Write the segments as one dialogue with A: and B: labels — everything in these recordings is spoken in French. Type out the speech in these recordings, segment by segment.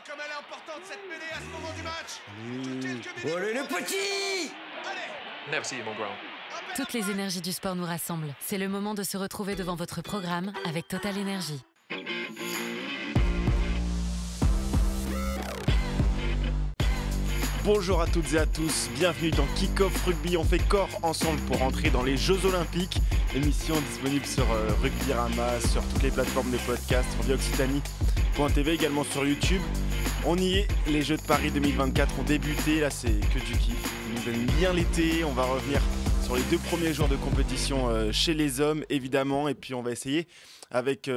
A: comme elle est importante cette mêlée à ce moment du match.
B: Allez le petit!
A: Allez.
C: Never see you, mon grand.
D: Toutes les énergies du sport nous rassemblent. C'est le moment de se retrouver devant votre programme avec Total Energy.
E: Bonjour à toutes et à tous, bienvenue dans Kick-Off Rugby. On fait corps ensemble pour entrer dans les Jeux Olympiques. Émission disponible sur Rugbyrama, sur toutes les plateformes de podcast, sur via-occitanie.tv, également sur YouTube. On y est, les Jeux de Paris 2024 ont débuté, là c'est que du kiff. On nous aime bien l'été, on va revenir sur les 2 premiers jours de compétition chez les hommes évidemment. Et puis on va essayer avec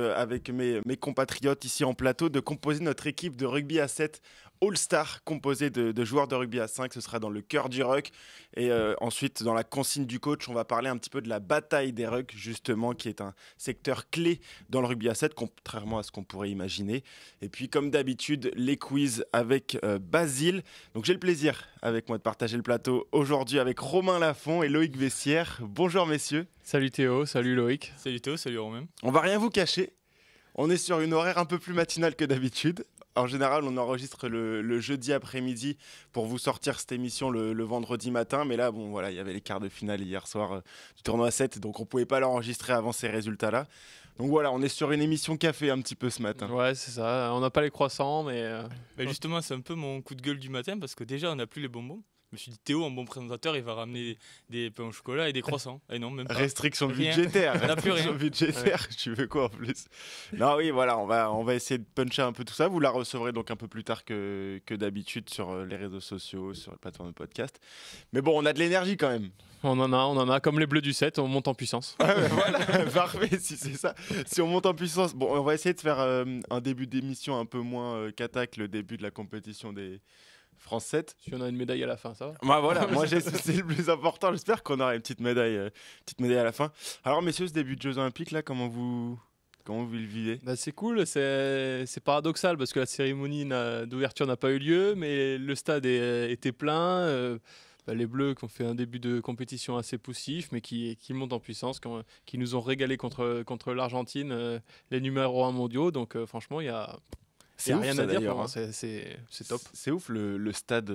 E: mes compatriotes ici en plateau de composer notre équipe de rugby à 7 All-Star composé de joueurs de rugby à 5, ce sera dans le cœur du ruck. Et ensuite, dans la consigne du coach, on va parler un petit peu de la bataille des rucks, justement, qui est un secteur clé dans le rugby à 7, contrairement à ce qu'on pourrait imaginer. Et puis, comme d'habitude, les quiz avec Basile. Donc, j'ai le plaisir avec moi de partager le plateau aujourd'hui avec Romain Lafont et Loïc Vessière. Bonjour, messieurs.
F: Salut Théo, salut Loïc.
G: Salut Théo, salut Romain.
E: On va rien vous cacher. On est sur une horaire un peu plus matinale que d'habitude. En général, on enregistre le jeudi après-midi pour vous sortir cette émission le vendredi matin. Mais là, bon, voilà, il y avait les quarts de finale hier soir du tournoi 7, donc on ne pouvait pas l'enregistrer avant ces résultats-là. Donc voilà, on est sur une émission café un petit peu ce matin.
F: Ouais, c'est ça. On n'a pas les croissants, mais...
G: Justement, c'est un peu mon coup de gueule du matin parce que déjà, on n'a plus les bonbons. Je me suis dit, Théo, un bon présentateur, il va ramener des pains au chocolat et des croissants. Et non, même pas.
E: Restriction
G: Rien.
E: budgétaire.
G: On n'a plus rien.
E: Budgétaire, ouais. Tu veux quoi en plus? Non, oui, voilà, on va essayer de puncher un peu tout ça. Vous la recevrez donc un peu plus tard que d'habitude sur les réseaux sociaux, sur les plateformes de podcast. Mais bon, on a de l'énergie quand même.
F: On en a. Comme les Bleus du 7, on monte en puissance.
E: Voilà, parfait, si c'est ça. Si on monte en puissance. Bon, on va essayer de faire un début d'émission un peu moins qu'attaque le début de la compétition des France 7.
F: Si on a une médaille à la fin, ça va.
E: Bah voilà, moi c'est le plus important. J'espère qu'on aura une petite médaille à la fin. Alors messieurs, ce début de Jeux Olympiques là, comment vous le vivez?
F: Bah, c'est cool, c'est paradoxal parce que la cérémonie d'ouverture n'a pas eu lieu, mais le stade était plein. Les Bleus qui ont fait un début de compétition assez poussif, mais qui montent en puissance, qui nous ont régalé contre l'Argentine, les numéros 1 mondiaux. Donc franchement, il y a rien à dire. C'est top.
E: C'est ouf le stade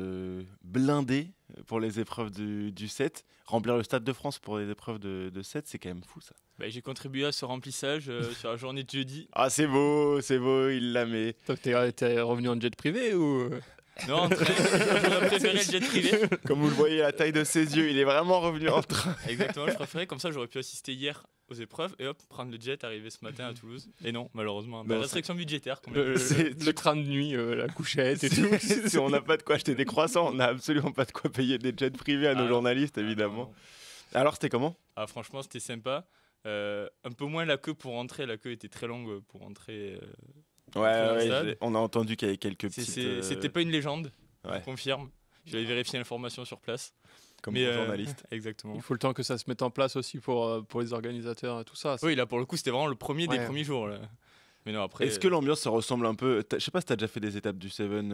E: blindé pour les épreuves du 7. Remplir le stade de France pour les épreuves de 7, c'est quand même fou ça.
G: J'ai contribué à ce remplissage sur la journée de jeudi.
E: Ah c'est beau, il l'a mis.
F: T'es revenu en jet privé ou...
G: Non, j'aurais préféré le jet privé.
E: Comme vous le voyez, la taille de ses yeux, il est vraiment revenu en train.
G: Exactement, je préférais, comme ça j'aurais pu assister hier aux épreuves et hop, prendre le jet, arriver ce matin à Toulouse. Et non, malheureusement, restriction budgétaire.
F: Le train de nuit, la couchette et tout.
E: Si on n'a pas de quoi acheter des croissants, on n'a absolument pas de quoi payer des jets privés à nos journalistes, évidemment. Non. Alors, c'était comment?
G: Franchement, c'était sympa. Un peu moins la queue pour rentrer. La queue était très longue pour rentrer.
E: Ouais, on a entendu qu'il y avait quelques petites...
G: C'était pas une légende, je confirme. Je vais vérifier l'information sur place.
E: Comme journaliste.
G: Exactement.
F: Il faut le temps que ça se mette en place aussi pour les organisateurs et tout ça.
G: Oui, là pour le coup, c'était vraiment le premier des premiers jours. Là. Mais non, après.
E: Est-ce que l'ambiance se ressemble un peu? Je sais pas si t'as déjà fait des étapes du Seven.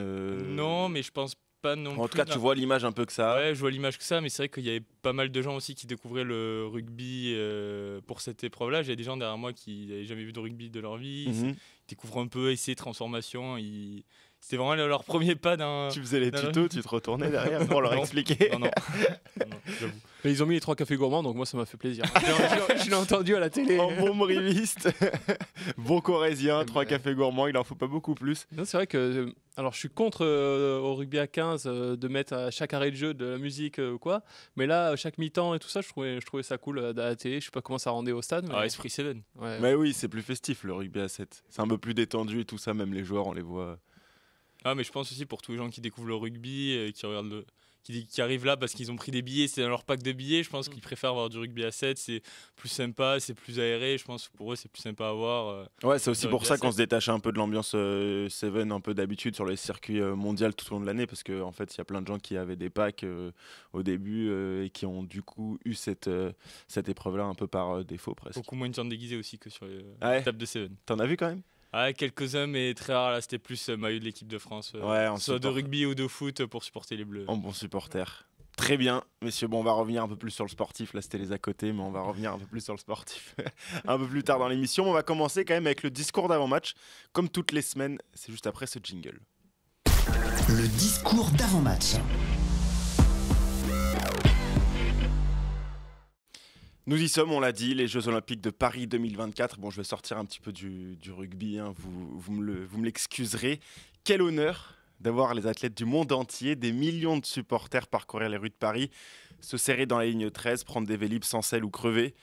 G: Non, mais je pense pas non plus.
E: En tout cas, tu vois l'image un peu que ça.
G: Ouais, je vois l'image que ça, mais c'est vrai qu'il y avait pas mal de gens aussi qui découvraient le rugby pour cette épreuve-là. J'ai des gens derrière moi qui n'avaient jamais vu de rugby de leur vie. Ils découvrent un peu essais, transformation. C'était vraiment leur premier pas dans...
E: Tu faisais les tutos, tu te retournais derrière pour leur expliquer.
G: Non, j'avoue.
F: Mais ils ont mis les 3 cafés gourmands, donc moi ça m'a fait plaisir. Je l'ai entendu à la télé.
E: En bon briviste, bon corésien, 3 cafés gourmands, il en faut pas beaucoup plus.
F: Non, c'est vrai que... Alors je suis contre au rugby à 15 de mettre à chaque arrêt de jeu de la musique ou quoi. Mais là, chaque mi-temps et tout ça, je trouvais ça cool à la télé. Je sais pas comment ça rendait au stade. Mais...
G: Esprit Seven.
F: Ouais.
E: Mais oui, c'est plus festif le rugby à 7. C'est un peu plus détendu et tout ça, même les joueurs, on les voit...
G: Mais je pense aussi pour tous les gens qui découvrent le rugby, qui regardent qui arrivent là parce qu'ils ont pris des billets, c'est dans leur pack de billets, je pense qu'ils préfèrent avoir du rugby à 7, c'est plus sympa, c'est plus aéré, je pense que pour eux c'est plus sympa à voir.
E: Ouais, c'est aussi pour ça qu'on se détache un peu de l'ambiance Seven, un peu d'habitude sur les circuits mondiaux tout au long de l'année, parce qu'en fait il y a plein de gens qui avaient des packs au début et qui ont du coup eu cette épreuve-là un peu par défaut presque.
G: Beaucoup moins de gens déguisés aussi que sur les tables de Seven.
E: T'en as vu quand même?
G: Quelques-uns, mais très rares. Là, c'était plus maillot de l'équipe de France. Soit de rugby ou de foot pour supporter les Bleus.
E: En bon supporter. Très bien, messieurs. Bon, on va revenir un peu plus sur le sportif. Là, c'était les à côté, mais on va revenir un peu plus sur le sportif un peu plus tard dans l'émission. On va commencer quand même avec le discours d'avant-match. Comme toutes les semaines, c'est juste après ce jingle.
B: Le discours d'avant-match.
E: Nous y sommes, on l'a dit, les Jeux Olympiques de Paris 2024. Bon, je vais sortir un petit peu du rugby, hein, vous me l'excuserez. Quel honneur d'avoir les athlètes du monde entier, des millions de supporters parcourir les rues de Paris, se serrer dans la ligne 13, prendre des Vélib sans sel ou crever.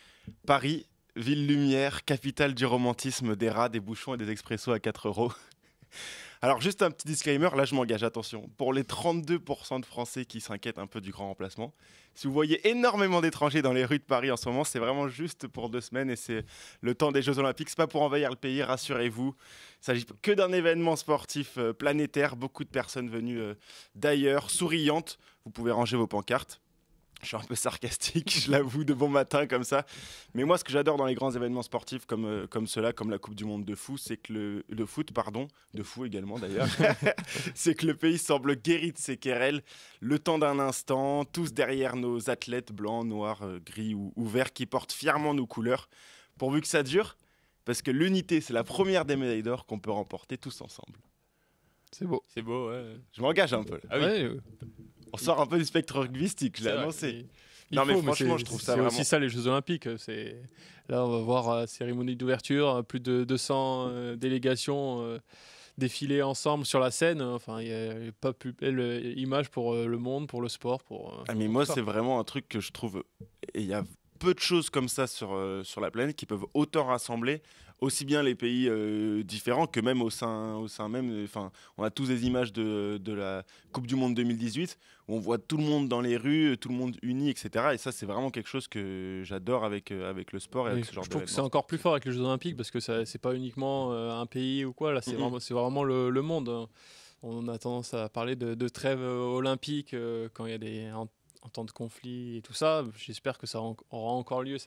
E: Paris, ville lumière, capitale du romantisme, des rats, des bouchons et des expressos à 4 €. Alors juste un petit disclaimer, là je m'engage, attention. Pour les 32% de Français qui s'inquiètent un peu du grand remplacement, si vous voyez énormément d'étrangers dans les rues de Paris en ce moment, c'est vraiment juste pour 2 semaines et c'est le temps des Jeux Olympiques. C'est pas pour envahir le pays, rassurez-vous. Il s'agit que d'un événement sportif planétaire. Beaucoup de personnes venues d'ailleurs, souriantes. Vous pouvez ranger vos pancartes. Je suis un peu sarcastique, je l'avoue, de bon matin comme ça. Mais moi, ce que j'adore dans les grands événements sportifs comme ceux-là, comme la Coupe du Monde de foot, c'est que de foot, de fou également d'ailleurs, c'est que le pays semble guéri de ses querelles. Le temps d'un instant, tous derrière nos athlètes blancs, noirs, gris ou verts qui portent fièrement nos couleurs. Pourvu que ça dure, parce que l'unité, c'est la première des médailles d'or qu'on peut remporter tous ensemble.
F: C'est beau.
G: C'est beau, ouais.
E: Je m'engage un peu là.
G: Ah oui.
F: Ouais,
E: On sort un peu du spectre rugbyistique, je l'ai annoncé. Non mais franchement, je trouve ça vraiment...
F: C'est aussi ça les Jeux Olympiques. Là, on va voir cérémonie d'ouverture, plus de 200 délégations défiler ensemble sur la scène. Enfin, il n'y a pas plus belle image pour le monde, pour le sport.
E: Mais moi, c'est vraiment un truc que je trouve... Et il y a peu de choses comme ça sur la planète qui peuvent autant rassembler aussi bien les pays différents que même au sein même. Enfin, on a tous des images de la Coupe du Monde 2018 où on voit tout le monde dans les rues, tout le monde uni, etc. Et ça, c'est vraiment quelque chose que j'adore avec le sport et avec ce genre
F: je trouve
E: d'événement.
F: que c'est encore plus fort avec les Jeux Olympiques parce que c'est pas uniquement un pays ou quoi. Là, c'est vraiment le monde. On a tendance à parler de trêve olympique quand il y a des en temps de conflit et tout ça. J'espère que ça aura encore lieu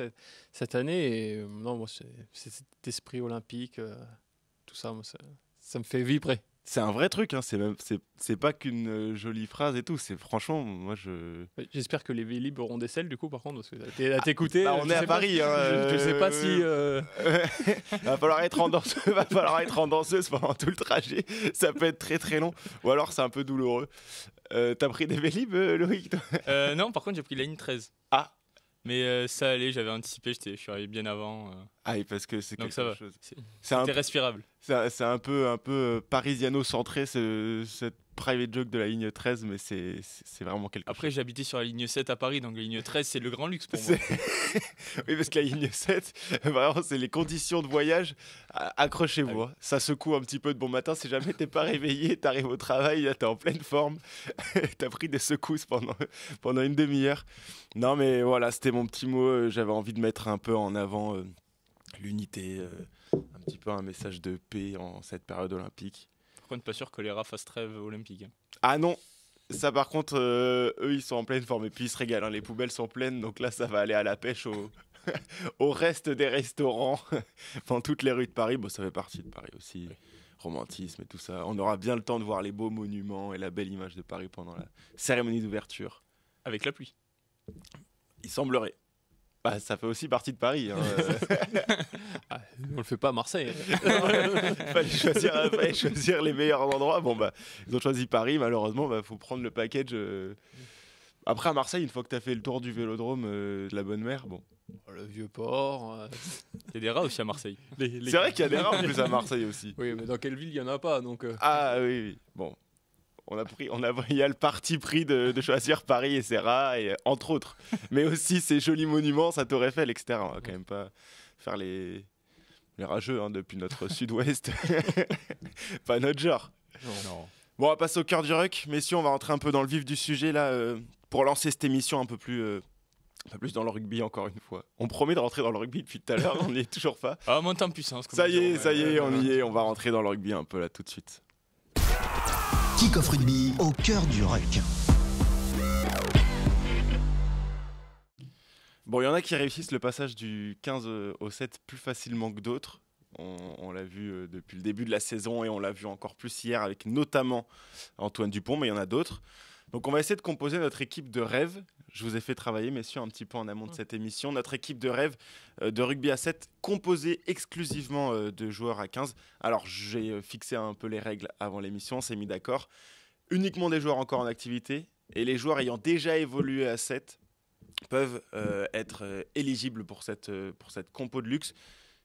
F: cette année. Et non, moi, c'est cet esprit olympique, tout ça, moi, ça me fait vibrer.
E: C'est un vrai truc, hein. C'est pas qu'une jolie phrase et tout. C'est franchement, moi je.
F: J'espère que les Vélib auront des selles du coup, par contre, parce que à t'écouter.
E: On est à Paris.
F: Je sais pas si.
E: Va falloir être en danseuse pendant tout le trajet. Ça peut être très très long. Ou alors c'est un peu douloureux. T'as pris des Vélib, Loïc, toi?
G: Non, par contre j'ai pris la ligne 13.
E: Ah.
G: Mais ça allait, j'avais anticipé, je suis arrivé bien avant.
E: Ah oui, parce que c'est
G: donc
E: quelque
G: ça va.
E: chose.
G: C'était respirable.
E: C'est un peu parisiano-centré, cette private joke de la ligne 13, mais c'est vraiment quelque chose.
G: Après, j'habitais sur la ligne 7 à Paris, donc la ligne 13, c'est le grand luxe pour moi.
E: Oui, parce que la ligne 7, vraiment, c'est les conditions de voyage. Accrochez-vous,
G: Ah oui.
E: hein. Ça secoue un petit peu de bon matin. Si jamais t'es pas réveillé, t'arrives au travail, là, t'es en pleine forme, t'as pris des secousses pendant une demi-heure. Non, mais voilà, c'était mon petit mot. J'avais envie de mettre un peu en avant l'unité, un petit peu un message de paix en cette période olympique.
G: Par contre, pas sûr que les rats fassent trêve olympique.
E: Ah non, ça par contre, eux ils sont en pleine forme et puis ils se régalent, hein. Les poubelles sont pleines, donc là ça va aller à la pêche au reste des restaurants dans toutes les rues de Paris. Bon, ça fait partie de Paris aussi, oui. Romantisme et tout ça. On aura bien le temps de voir les beaux monuments et la belle image de Paris pendant la cérémonie d'ouverture.
G: Avec la pluie.
E: Il semblerait. Bah, ça fait aussi partie de Paris. Hein.
F: On le fait pas à Marseille.
E: fallait choisir les meilleurs endroits. Bon, bah, ils ont choisi Paris. Malheureusement, bah, faut prendre le package. Après, à Marseille, une fois que tu as fait le tour du vélodrome de la Bonne Mère, bon.
F: Le Vieux-Port.
G: Il y a des rats aussi à Marseille.
E: C'est vrai qu'il y a des rats en plus à Marseille aussi.
F: Oui, mais dans quelle ville il y en a pas donc.
E: Ah oui. Bon. Il y a le parti pris de choisir Paris et ses rats, et, entre autres. Mais aussi ces jolis monuments, ça t'aurait fait l'extérieur. On va quand même pas faire les rageux hein, depuis notre sud-ouest. Pas notre genre.
F: Non.
E: Bon, on va passer au cœur du ruck. Messieurs, on va rentrer un peu dans le vif du sujet là, pour lancer cette émission un peu plus dans le rugby encore une fois. On promet de rentrer dans le rugby depuis tout à l'heure, on n'y est toujours pas.
G: Ah, monte en puissance.
E: Ça y est, on y est. On va rentrer dans le rugby un peu là tout de suite.
B: Kick-off rugby au cœur du ruck.
E: Bon, il y en a qui réussissent le passage du 15 au 7 plus facilement que d'autres. On l'a vu depuis le début de la saison et on l'a vu encore plus hier avec notamment Antoine Dupont, mais il y en a d'autres. Donc on va essayer de composer notre équipe de rêve. Je vous ai fait travailler, messieurs, un petit peu en amont de cette émission. Notre équipe de rêve de rugby à 7 composée exclusivement de joueurs à 15. Alors j'ai fixé un peu les règles avant l'émission, on s'est mis d'accord. uniquement des joueurs encore en activité. Et les joueurs ayant déjà évolué à 7 peuvent être éligibles pour cette compo de luxe.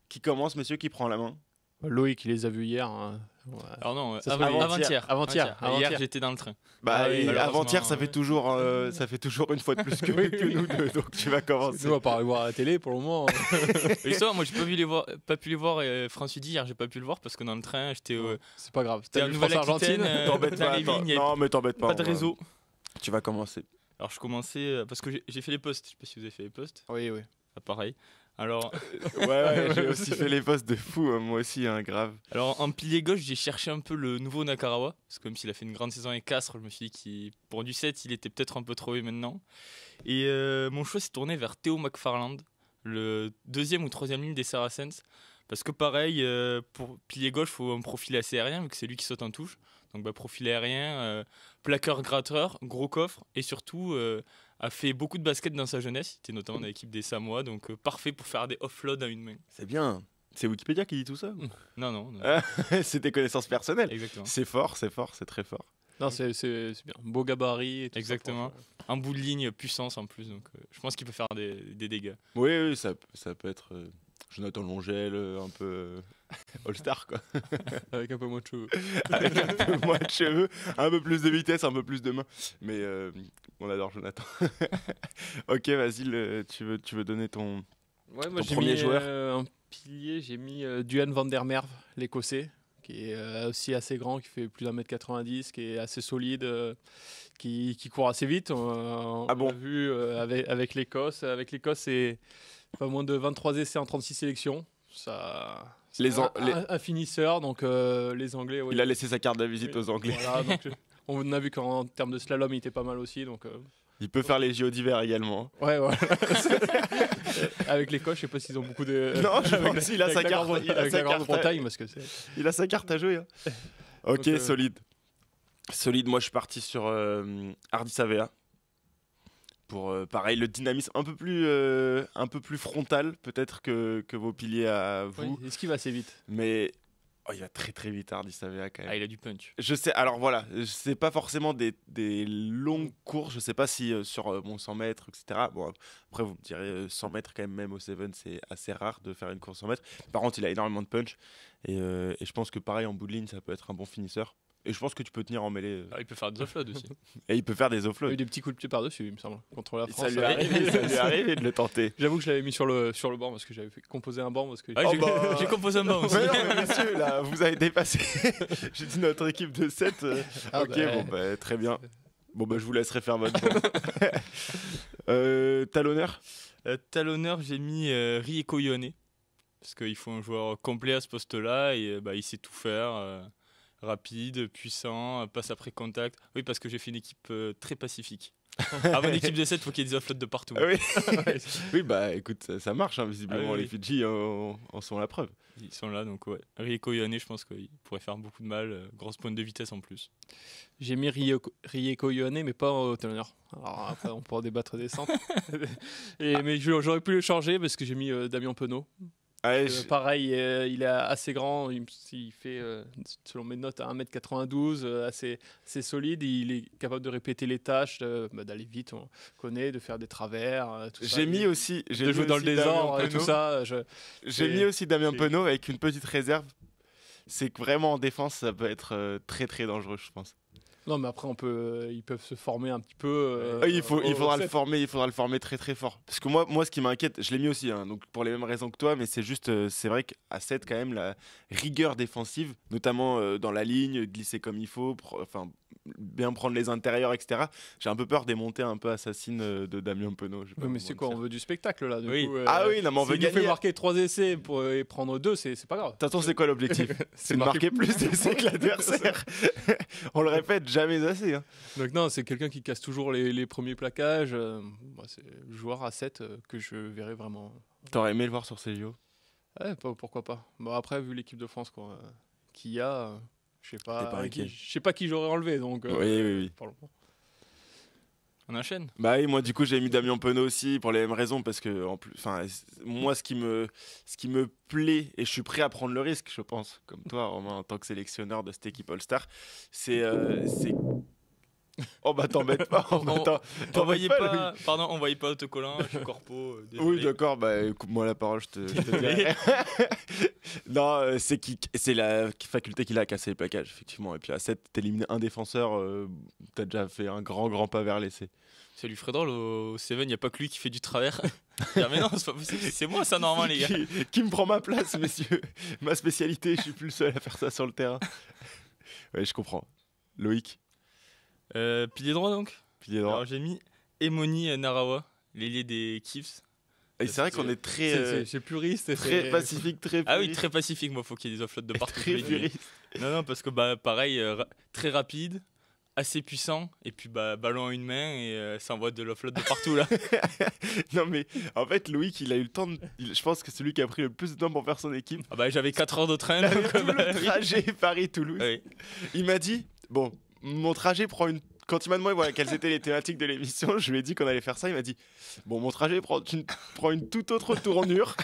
E: Qui commence, messieurs, qui prend la main?
F: Loïc, il les a vus hier. Hein. Ouais.
G: Alors non,
F: Ça serait
G: avant-hier. Hier, j'étais dans le train.
E: Bah,
F: Ah oui,
E: avant-hier, ça fait
G: ouais.
E: toujours une fois de plus que, que nous deux. Donc tu vas commencer.
F: Nous, on va pas aller voir à la télé pour le moment.
G: L'histoire, moi, j'ai pas pu les voir. France-Udi, hier, j'ai pas pu le voir parce que dans le train, j'étais
F: C'est pas grave.
G: c'était
F: T'as
G: en
F: vu France-Argentine
G: Nouvelle-Aquitaine.
E: T'embête
G: dans
E: pas,
G: les lignes, il y
E: non, mais t'embête pas.
G: pas de
E: on va-
G: réseau.
E: Tu vas commencer.
G: Alors, je commençais parce que j'ai fait les posts. Je sais pas si vous avez fait les posts.
F: Oui.
G: Ah, pareil. Alors,
E: Ouais, j'ai aussi fait les postes de fou, moi aussi, hein, grave.
G: en pilier gauche, j'ai cherché un peu le nouveau Nakarawa. Parce que même s'il a fait une grande saison avec Castres, je me suis dit que pour du 7, il était peut-être un peu trop haut maintenant. Et mon choix s'est tourné vers Théo McFarland, le 2e ou 3e ligne des Saracens. Parce que pareil, pour pilier gauche, il faut un profil assez aérien, vu que c'est lui qui saute en touche. Donc profil aérien, plaqueur-gratteur, gros coffre, et surtout a fait beaucoup de basket dans sa jeunesse. Il était notamment dans l'équipe des Samoa, donc parfait pour faire des offloads à une main.
E: C'est bien. C'est Wikipédia qui dit tout ça?
G: Non.
E: C'est tes connaissances personnelles.
G: Exactement.
E: C'est fort, c'est très fort.
F: Non, c'est bien. Beau gabarit. Et tout
G: Exactement. Un bout de ligne, puissance en plus, donc je pense qu'il peut faire des dégâts.
E: Oui, ça peut être Jonathan Longel, un peu All-Star, quoi.
F: Avec un peu moins de cheveux.
E: Avec un peu moins de cheveux, un peu plus de vitesse, un peu plus de main. Mais on adore Jonathan. Ok, vas-y, tu veux donner ton...
F: Ouais, moi
E: Ton
F: j'ai
E: premier
F: mis
E: joueur.
F: un pilier, j'ai mis Duhan van der Merwe, l'Écossais, qui est aussi assez grand, qui fait plus d'1m90, qui est assez solide, qui court assez vite. On
E: Ah bon
F: l'a vu avec l'Écosse. Avec l'Écosse, c'est pas moins de 23 essais en 36 sélections. Ça, un finisseur, donc les Anglais... ouais.
E: Il a laissé sa carte de visite aux Anglais.
F: Voilà, donc, on a vu qu'en termes de slalom, il était pas mal aussi. Donc,
E: Il peut faire les JO d'hiver également.
F: ouais. Avec l'Écosse, je sais pas s'ils ont beaucoup de...
E: Non, je pense qu'il a sa carte.
F: Avec la Grande-Bretagne, parce que c'est...
E: Il a sa carte à jouer. Hein. Ok,
F: Donc,
E: solide. Solide, moi je suis parti sur Hardy Savea. Pour pareil, le dynamisme un peu plus frontal peut-être que vos piliers à vous.
F: Oui, est-ce qu'il va assez vite?
E: Mais il va très très vite Hardy Savea quand même.
G: Ah, il a du punch.
E: Je sais, alors voilà, c'est pas forcément des longues courses, je sais pas si sur 100 mètres, etc. Bon, après vous me direz 100 mètres quand même au Seven, c'est assez rare de faire une course 100 mètres. Par contre, il a énormément de punch et je pense que pareil en bout de ligne, ça peut être un bon finisseur. Et je pense que tu peux tenir en mêlée.
G: Ah, il peut faire des offloads aussi.
E: Et il peut faire des
F: Il a
E: offloads.
F: eu des petits coups de pied par-dessus, il me semble, contre la
E: Et
F: France.
E: ça lui est arrivé de le tenter.
F: J'avoue que je l'avais mis sur le banc parce que j'avais composé un banc. Parce que...
G: Ah, j'ai composé un banc aussi.
E: Mais non, mais messieurs, là, vous avez dépassé. J'ai dit notre équipe de 7.
F: Ah
E: ok,
F: bah.
E: bon, bah, très bien. Bon, bah, je vous laisserai faire votre banc. Talonneur.
G: Talonneur, j'ai mis Rieko Ione. Parce qu'il faut un joueur complet à ce poste-là et il sait tout faire. Rapide, puissant, passe après contact. Oui, parce que j'ai fait une équipe très pacifique. Avant une équipe de 7, il faut qu'il y ait des offloads de partout.
E: Ah oui. Oui, bah écoute, ça marche, hein, visiblement.
G: Ah oui,
E: les Fidji en sont la preuve.
G: Ils sont là, donc ouais. Rieko Ione, je pense qu'il pourrait faire beaucoup de mal. Grosse pointe de vitesse en plus.
F: J'ai mis Rieko Ione, mais pas au talonneur. Alors après, on pourra débattre des centres. Mais j'aurais pu le changer parce que j'ai mis Damien Penaud.
E: Ouais,
F: Pareil, il est assez grand, il fait, selon mes notes, 1m92, assez solide. Il est capable de répéter les tâches, d'aller vite, on connaît, de faire des travers. Tout ça.
E: j'ai mis aussi.
F: De jouer dans le désordre et tout ça.
E: J'ai mis aussi Damien Penaud avec une petite réserve. C'est que vraiment en défense, ça peut être très très dangereux, je pense.
F: Non, mais après, ils peuvent se former un petit peu.
E: Il faudra le former très très fort. Parce que moi ce qui m'inquiète, je l'ai mis aussi, hein, donc pour les mêmes raisons que toi, mais c'est juste, c'est vrai qu'à 7, quand même, la rigueur défensive, notamment dans la ligne, glisser comme il faut, bien prendre les intérieurs, etc. J'ai un peu peur des montées un peu assassines de Damien Penaud.
F: Oui, mais c'est quoi, on veut du spectacle là.
G: Oui.
F: Coup,
E: ah oui, non, mais on veut
F: s'il nous
E: gagner.
F: fait marquer 3 essais et prendre 2, c'est pas grave.
E: De toute façon, c'est quoi l'objectif? C'est de marquer plus d'essais que l'adversaire. On le répète jamais assez. Hein.
F: Donc non, c'est quelqu'un qui casse toujours les premiers plaquages. C'est le joueur à 7 que je verrais vraiment.
E: T'aurais aimé le voir sur ces JO?
F: Ouais, pourquoi pas. Bon, après, vu l'équipe de France qu'il y a, je sais pas qui j'aurais enlevé. Donc,
E: oui.
F: pour le moment.
G: On enchaîne.
E: Bah oui, moi du coup j'ai mis Damien Penaud aussi pour les mêmes raisons parce que moi ce qui me plaît et je suis prêt à prendre le risque, je pense, comme toi Romain en tant que sélectionneur de cette équipe All-Star, c'est oh bah t'embête pas,
G: Envoyez pas autocollant, je suis corpo. Désolé.
E: Oui d'accord, bah coupe-moi la parole, je te dirai. Non, c'est la faculté qu'il a à casser les plaquages effectivement, et puis à 7 t'élimines un défenseur, t'as déjà fait un grand pas vers l'essai.
G: Ça lui ferait drôle au Seven, il n'y a pas que lui qui fait du travers. Mais non, c'est pas possible, c'est moi ça normalement les gars.
E: Qui me prend ma place messieurs, ma spécialité, je suis plus le seul à faire ça sur le terrain. Ouais je comprends. Loïc.
G: Pilier droit donc.
E: Pilier droit.
G: Alors j'ai mis Emoni Narawa, l'ailier des Chiefs.
E: Et c'est vrai qu'on est très
F: c'est puriste.
E: Très pacifique, très puriste.
G: Ah oui, très pacifique, moi faut qu'il y ait des offloads de partout.
E: Très puriste.
G: Non, parce que bah pareil, très rapide, assez puissant, et puis bah ballon à une main et ça envoie de l'offload de partout là.
E: Non mais en fait Loïc il a eu le temps je pense que c'est lui qui a pris le plus de temps pour faire son équipe.
G: Ah bah j'avais 4 heures de train.
E: Donc, tout le trajet Paris-Toulouse.
G: Oui.
E: Il m'a dit, bon, mon trajet prend une... Quand il m'a demandé voilà, quelles étaient les thématiques de l'émission, je lui ai dit qu'on allait faire ça. Il m'a dit, bon, mon trajet prend une toute autre tournure.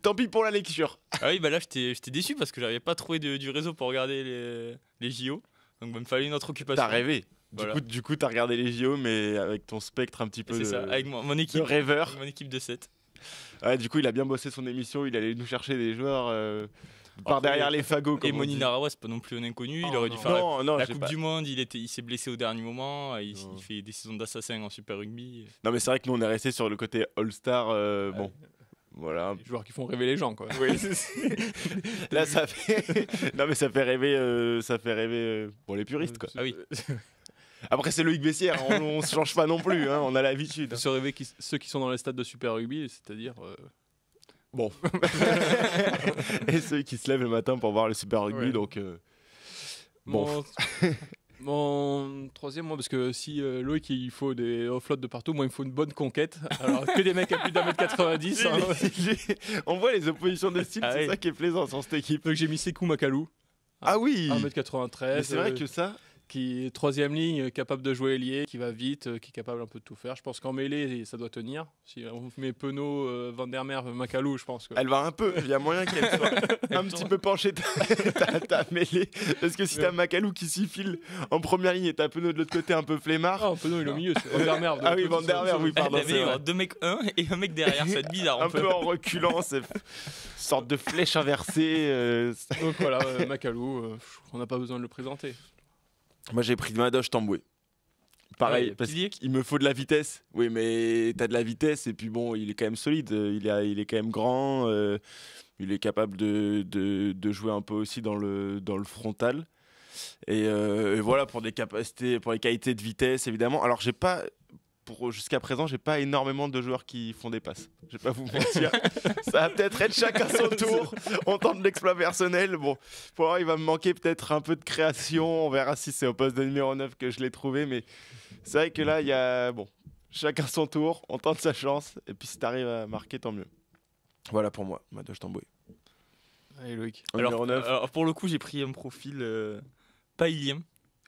E: Tant pis pour la lecture.
G: Ah oui, bah là, j'étais déçu parce que j'arrivais pas trouvé du réseau pour regarder les JO. Donc, il me fallait une autre occupation.
E: T'as rêvé.
G: Voilà.
E: Du coup, t'as regardé les JO, mais avec ton spectre un petit peu
G: C'est ça, avec mon équipe,
E: de rêveur.
G: avec mon équipe de 7.
E: Ouais, du coup, il a bien bossé son émission. Il allait nous chercher des joueurs par derrière les fagots.
G: Et Moni Narawa, c'est pas non plus un inconnu. Il aurait dû faire la Coupe du Monde. Il s'est blessé au dernier moment. Il fait des saisons d'assassin en Super Rugby.
E: Non, mais c'est vrai que nous, on est resté sur le côté All-Star. Bon, voilà.
F: Les joueurs qui font rêver les gens, quoi.
E: Oui, là, ça fait. Non, mais ça fait rêver. Pour les puristes, quoi.
G: Ah oui.
E: Après, c'est Loïc Bessière. On se change pas non plus. Hein, on a l'habitude.
F: Se rêver ceux qui sont dans les stades de Super Rugby, c'est-à-dire.
E: Bon. Et ceux qui se lèvent le matin pour voir le Super Rugby,
F: ouais.
E: Donc. Bon.
F: Mon troisième, moi, parce que si Loïc il faut des offloads de partout, moi il me faut une bonne conquête. Alors que des mecs à plus d'1m90. Hein.
E: On voit les oppositions de style, c'est ça qui est plaisant sur cette équipe.
F: Donc j'ai mis Sekou Makalou.
E: Ah oui
F: 1m93.
E: Mais c'est vrai que ça.
F: Qui est troisième ligne, capable de jouer ailier, qui va vite, qui est capable un peu de tout faire. Je pense qu'en mêlée, ça doit tenir. Si on met Penaud, Van der Merwe, Makalou, je pense que...
E: Elle va un peu, il y a moyen qu'elle soit un petit peu penchée ta mêlée. Parce que si t'as Makalou qui s'y file en première ligne et t'as Penaud de l'autre côté un peu flemmard...
F: Ah, Penaud, il est au milieu, c'est Van der Merwe.
E: Ah oui, Van der Merwe, oui, pardon.
G: Il y avait deux mecs, un et un mec derrière, ça va être bizarre.
E: Un peu en reculant, c'est une sorte de flèche inversée.
F: Donc voilà, Makalou, on n'a pas besoin de le présenter.
E: Moi j'ai pris Madoche Tamboué. Pareil, parce qu'il me faut de la vitesse. Oui, mais t'as de la vitesse et puis bon, il est quand même solide. Il est quand même grand. Il est capable de jouer un peu aussi dans le frontal. Et voilà, pour des capacités, pour les qualités de vitesse, évidemment. Alors jusqu'à présent, j'ai pas énormément de joueurs qui font des passes. Je vais pas vous mentir. Ça va peut-être être chacun son tour. On tente l'exploit personnel. Bon, pour voir, il va me manquer peut-être un peu de création. On verra si c'est au poste de numéro 9 que je l'ai trouvé. Mais c'est vrai que là, il y a... Bon, chacun son tour. On tente sa chance. Et puis si t'arrives à marquer, tant mieux. Voilà pour moi, Madoche Tamboué.
F: Allez, Loïc.
G: Alors, pour le coup, j'ai pris un profil pas ilien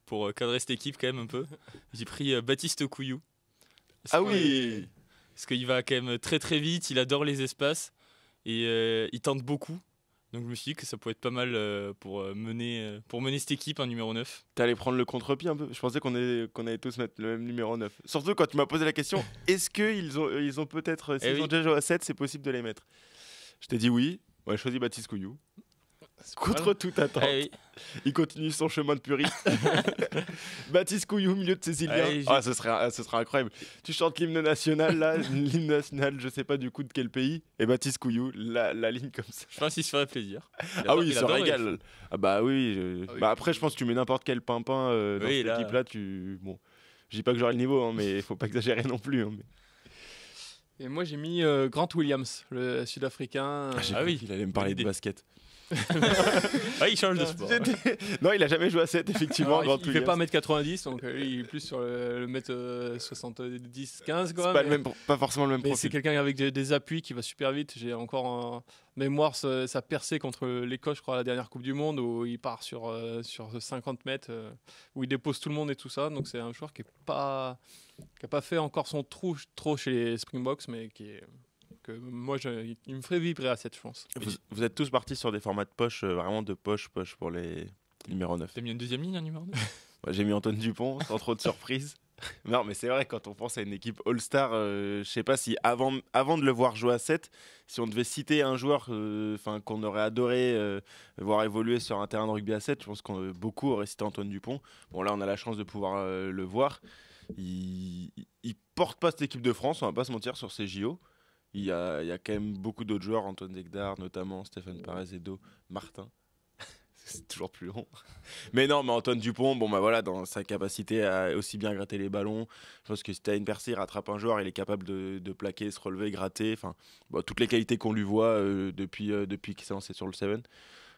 G: pour cadrer cette équipe quand même un peu. J'ai pris Baptiste Couillou.
E: Ah oui.
G: Parce qu'il va quand même très très vite, il adore les espaces et il tente beaucoup. Donc je me suis dit que ça pouvait être pas mal pour mener cette équipe en numéro 9.
E: T'allais prendre le contre-pied un peu. Je pensais qu'on allait tous mettre le même numéro 9. Surtout quand tu m'as posé la question, est-ce qu'ils ont peut-être, s'ils ont déjà joué à 7, c'est possible de les mettre. Je t'ai dit oui. Ouais, j'ai choisi Baptiste Couillou. Contre toute attente.
G: Oui.
E: Il continue son chemin de puriste. Baptiste Couillou, milieu de Cécilien. Ce serait incroyable. Tu chantes l'hymne national, là, l'hymne national, je sais pas du coup de quel pays, et Baptiste Couillou, la ligne comme ça.
G: Je pense qu'il se ferait plaisir.
E: Il se régale. Ah bah oui. Bah après, je pense que tu mets n'importe quel pimpin dans cette équipe-là. Bon, je dis pas que j'aurai le niveau, hein, mais faut pas exagérer non plus. Hein, mais...
F: Et moi, j'ai mis Grant Williams, le Sud-Africain.
E: Il allait me parler de basket.
G: Ah, il change de sport.
E: Non, il a jamais joué à 7, effectivement.
F: Alors,
E: Grant
F: il fait pas
E: Williams.
F: 1m90, donc il est plus sur le mètre 70-15.
E: C'est
F: Quoi,
E: pas,
F: mais
E: pas forcément le même
F: mais c'est
E: profil.
F: quelqu'un avec des appuis qui va super vite. J'ai encore en mémoire sa percée contre l'Écosse, je crois, à la dernière Coupe du Monde, où il part sur 50 mètres, où il dépose tout le monde et tout ça. Donc c'est un joueur qui a pas fait encore son trou trop chez les Springboks, mais que moi, il me ferait vibrer à 7, je pense.
E: Vous êtes tous partis sur des formats de poche, vraiment de poche pour les numéros 9.
G: T'as mis une deuxième ligne, un numéro 2?
E: Moi, j'ai mis Antoine Dupont, sans trop de surprise. Non, mais c'est vrai, quand on pense à une équipe All-Star, je sais pas si avant de le voir jouer à 7, si on devait citer un joueur qu'on aurait adoré voir évoluer sur un terrain de rugby à 7, je pense que beaucoup auraient cité Antoine Dupont. Bon, là, on a la chance de pouvoir le voir. Il porte pas cette équipe de France, on va pas se mentir, sur ces JO. Il y a quand même beaucoup d'autres joueurs, Antoine Degdard notamment, Stéphane Parez-Edo, Martin. C'est toujours plus long. Mais non, mais Antoine Dupont, dans sa capacité à aussi bien gratter les ballons, je pense que si tu as une percée, il rattrape un joueur, il est capable de plaquer, se relever, gratter. Toutes les qualités qu'on lui voit depuis qu'il s'est lancé sur le 7.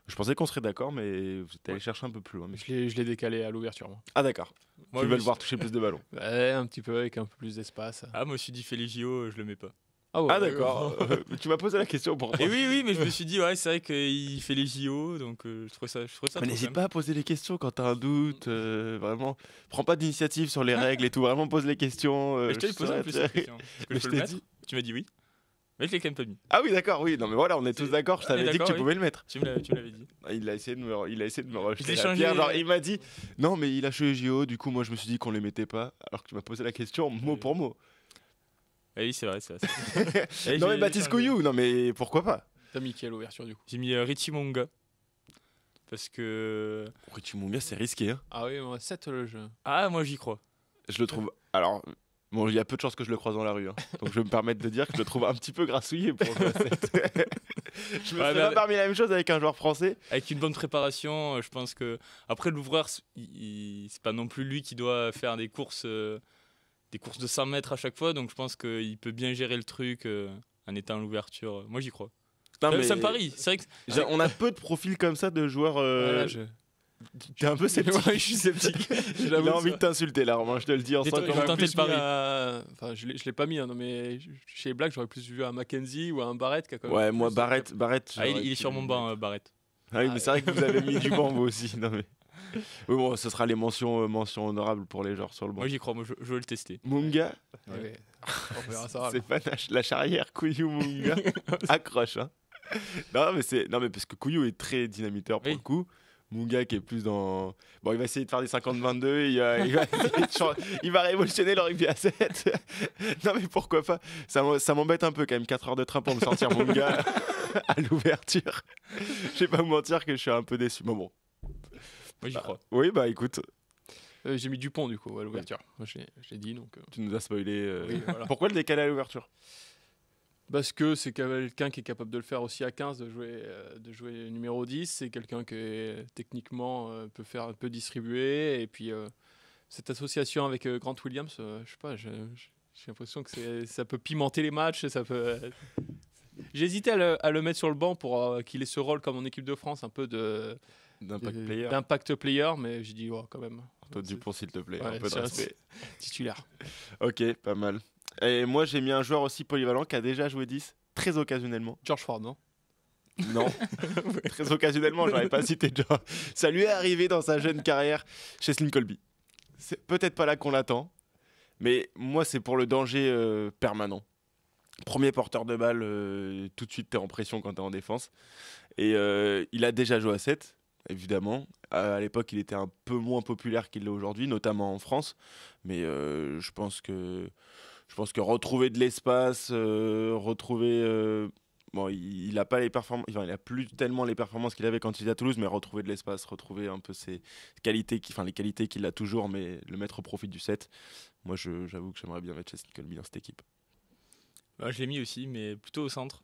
E: Je pensais qu'on serait d'accord, mais vous êtes allé chercher un peu plus loin. Mais...
F: Je l'ai décalé à l'ouverture, moi.
E: Ah d'accord.
G: Moi,
E: Tu veux le voir toucher plus de ballons.
F: Ouais, un petit peu, avec un peu plus d'espace.
G: Ah, moi, je me suis dit, fais les JO, je le mets pas.
F: Ouais,
E: Ah d'accord. Tu m'as posé la question pour
G: Et oui, mais je me suis dit, ouais, c'est vrai qu'il fait les JO, donc je trouvais ça.
E: Mais n'hésite pas à poser les questions quand t'as un doute, vraiment. Prends pas d'initiative sur les règles et tout, vraiment pose les questions.
G: Mais je t'ai posé en plus la question. Est-ce que
E: Mais
G: je peux
E: je
G: le
E: t'ai
G: mettre?
E: dit.
G: Tu m'as dit oui. Mais je l'ai quand même pas mis.
E: Ah oui d'accord, oui. Non mais voilà, on est tous d'accord, je
G: On est
E: t'avais dit que tu
G: d'accord, oui.
E: pouvais le mettre.
G: Tu me l'avais dit.
E: Il a essayé de me rejeter
G: l'ai
E: la
G: changé.
E: pierre. Genre, il m'a dit, non mais il a joué JO, du coup moi je me suis dit qu'on les mettait pas, alors que tu m'as posé la question mot pour mot.
G: Ah oui, c'est vrai. Et
E: Non mais
G: j'ai
E: Baptiste
G: changé.
E: Couillou, non mais pourquoi pas.
F: T'as mis qui à l'ouverture, du coup?
G: J'ai mis Richie Monga. Parce que.
E: Richie Monga c'est risqué, hein.
F: Ah oui, 7 le jeu.
G: Ah, moi j'y crois.
E: Je le trouve... Alors, bon, il y a peu de chances que je le croise dans la rue, hein. Donc je vais me permettre de dire que je le trouve un petit peu grassouillé pour jouer à 7. Je me
G: Ouais,
E: serais
G: mais
E: pas
G: avec-
E: permis la même chose avec un joueur français.
G: Avec une bonne préparation, je pense que. Après, l'ouvreur, c'est pas non plus lui qui doit faire des courses de 100 mètres à chaque fois. Donc je pense qu'il peut bien gérer le truc en étant à l'ouverture. Moi j'y crois.
E: Non,
G: Ça me parie. C'est vrai que.
E: On a peu de profils comme ça de joueurs...
F: Voilà,
E: T'es un peu sceptique.
F: Ouais, je suis sceptique.
E: Il a envie de t'insulter là, Romain, je te le dis en
G: J'ai
E: 5
G: tenté-
E: ans.
G: j'ai tenté le pari.
F: Enfin, je l'ai pas mis, hein, non, mais chez les Blacks, j'aurais plus vu un Mackenzie ou un Barrett. Qui a quand même
E: Ouais, moi
F: plus-
E: Barrett.
G: Ah, il
E: j'aurais
G: est sur mon banc, Barrett.
E: Ah oui, mais c'est vrai que vous avez mis du banc vous aussi. Non, mais... Oui, bon, ce sera les mentions honorables pour les joueurs sur le banc.
G: Moi j'y crois, moi je veux le tester.
E: Munga,
F: Ouais. On verra ça.
E: c'est pas la charrière, Couillou Munga. Accroche, hein. Non, mais parce que Couillou est très dynamiteur pour
G: Oui.
E: le coup. Munga qui est plus dans... Bon, il va essayer de faire des 50-22, il va révolutionner le rugby à 7. Non, mais pourquoi pas. Ça m'embête un peu quand même, 4 heures de train pour me sortir Munga à l'ouverture. Je vais pas vous mentir que je suis un peu déçu. Bon.
G: Moi j'y crois.
E: Oui, bah écoute,
F: J'ai mis Dupont, du coup, à l'ouverture. Moi, je l'ai dit, donc...
E: tu nous as spoilé.
F: Oui, voilà.
E: Pourquoi le décaler à l'ouverture?
F: Parce que c'est quelqu'un qui est capable de le faire aussi à 15, de jouer numéro 10. C'est quelqu'un qui, techniquement, peut distribuer. Et puis, cette association avec Grant Williams, je sais pas, j'ai l'impression que ça peut pimenter les matchs. Ça peut... J'hésitais à le mettre sur le banc pour qu'il ait ce rôle comme en équipe de France, un peu d'impact player. Mais j'ai dit, quand même.
E: Toi, Dupont, s'il te plaît,
F: Ouais,
E: un peu de
F: c'est
E: respect.
F: titulaire.
E: Ok, pas mal. Et moi, j'ai mis un joueur aussi polyvalent qui a déjà joué 10, très occasionnellement.
F: George Ford, non?
E: Non, très occasionnellement, j'aurais pas cité George. Ça lui est arrivé dans sa jeune carrière chez Slim Colby. C'est peut-être pas là qu'on l'attend, mais moi, c'est pour le danger permanent. Premier porteur de balle, tout de suite, t'es en pression quand t'es en défense. Et il a déjà joué à 7, évidemment. À l'époque, il était un peu moins populaire qu'il l'est aujourd'hui, notamment en France. Mais je pense que retrouver de l'espace, bon, il a pas les performances, enfin, il a plus tellement les performances qu'il avait quand il était à Toulouse, mais retrouver de l'espace, retrouver un peu ses qualités, les qualités qu'il a toujours, mais le mettre au profit du 7. Moi, j'avoue que j'aimerais bien mettre Chesney Colby dans cette équipe.
G: Je l'ai mis aussi, mais plutôt au centre.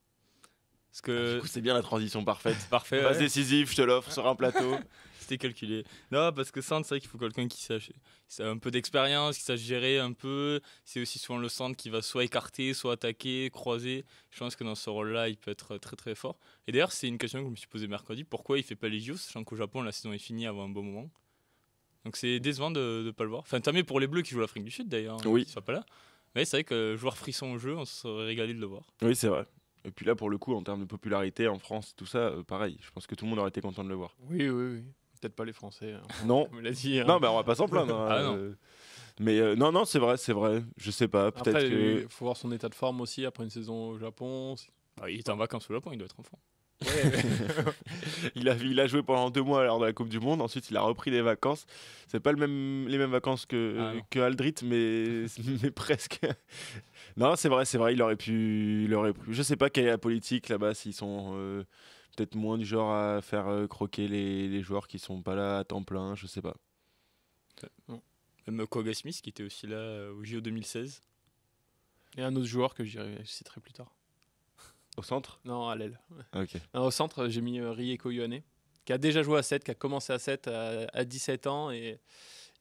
G: Parce que
E: Du coup, c'est bien la transition parfaite.
G: parfait.
E: Passe
G: Ouais.
E: décisive, je te l'offre sur un plateau.
G: C'était calculé. Non, parce que centre, c'est vrai qu'il faut quelqu'un qui sache un peu d'expérience, qui sache gérer un peu. C'est aussi souvent le centre qui va soit écarter, soit attaquer, croiser. Je pense que dans ce rôle-là, il peut être très très fort. Et d'ailleurs, c'est une question que je me suis posée mercredi. Pourquoi il fait pas les JO, sachant qu'au Japon, la saison est finie avant un bon moment. Donc c'est décevant de ne pas le voir. Enfin, tant mieux pour les Bleus qui jouent l'Afrique du Sud d'ailleurs,
E: Oui.
G: qui ne soient pas là. Mais c'est vrai que joueur frisson au jeu, on se serait régalé de le voir.
E: Oui, c'est vrai. Et puis là, pour le coup, en termes de popularité en France, tout ça, pareil. Je pense que tout le monde aurait été content de le voir.
F: Oui, oui, oui. Peut-être pas les Français.
E: Non.
F: On me l'a dit.
E: Non, mais on va pas s'en plaindre.
G: Ah, non.
E: Mais non, c'est vrai. Je sais pas. Peut-être
F: Après,
E: que.
F: il faut voir son état de forme aussi après une saison au Japon.
G: Ah, il est en vacances au Japon, il doit être en forme.
E: Il a joué pendant 2 mois lors de la Coupe du Monde. Ensuite, il a repris des vacances. C'est pas les mêmes vacances
G: Ah, non.
E: que Aldrit, mais presque. Non, c'est vrai. Il aurait pu. Je sais pas quelle est la politique là-bas, s'ils sont peut-être moins du genre à faire croquer les joueurs qui sont pas là à temps plein. Je sais pas.
G: Même Koga Smith qui était aussi là au JO 2016.
F: Et un autre joueur que je citerai plus tard.
E: Au centre.
F: Non, à l'aile.
E: Ok.
F: Non, au centre, j'ai mis Rieko Ioane, qui a déjà joué à 7, qui a commencé à 7 à 17 ans et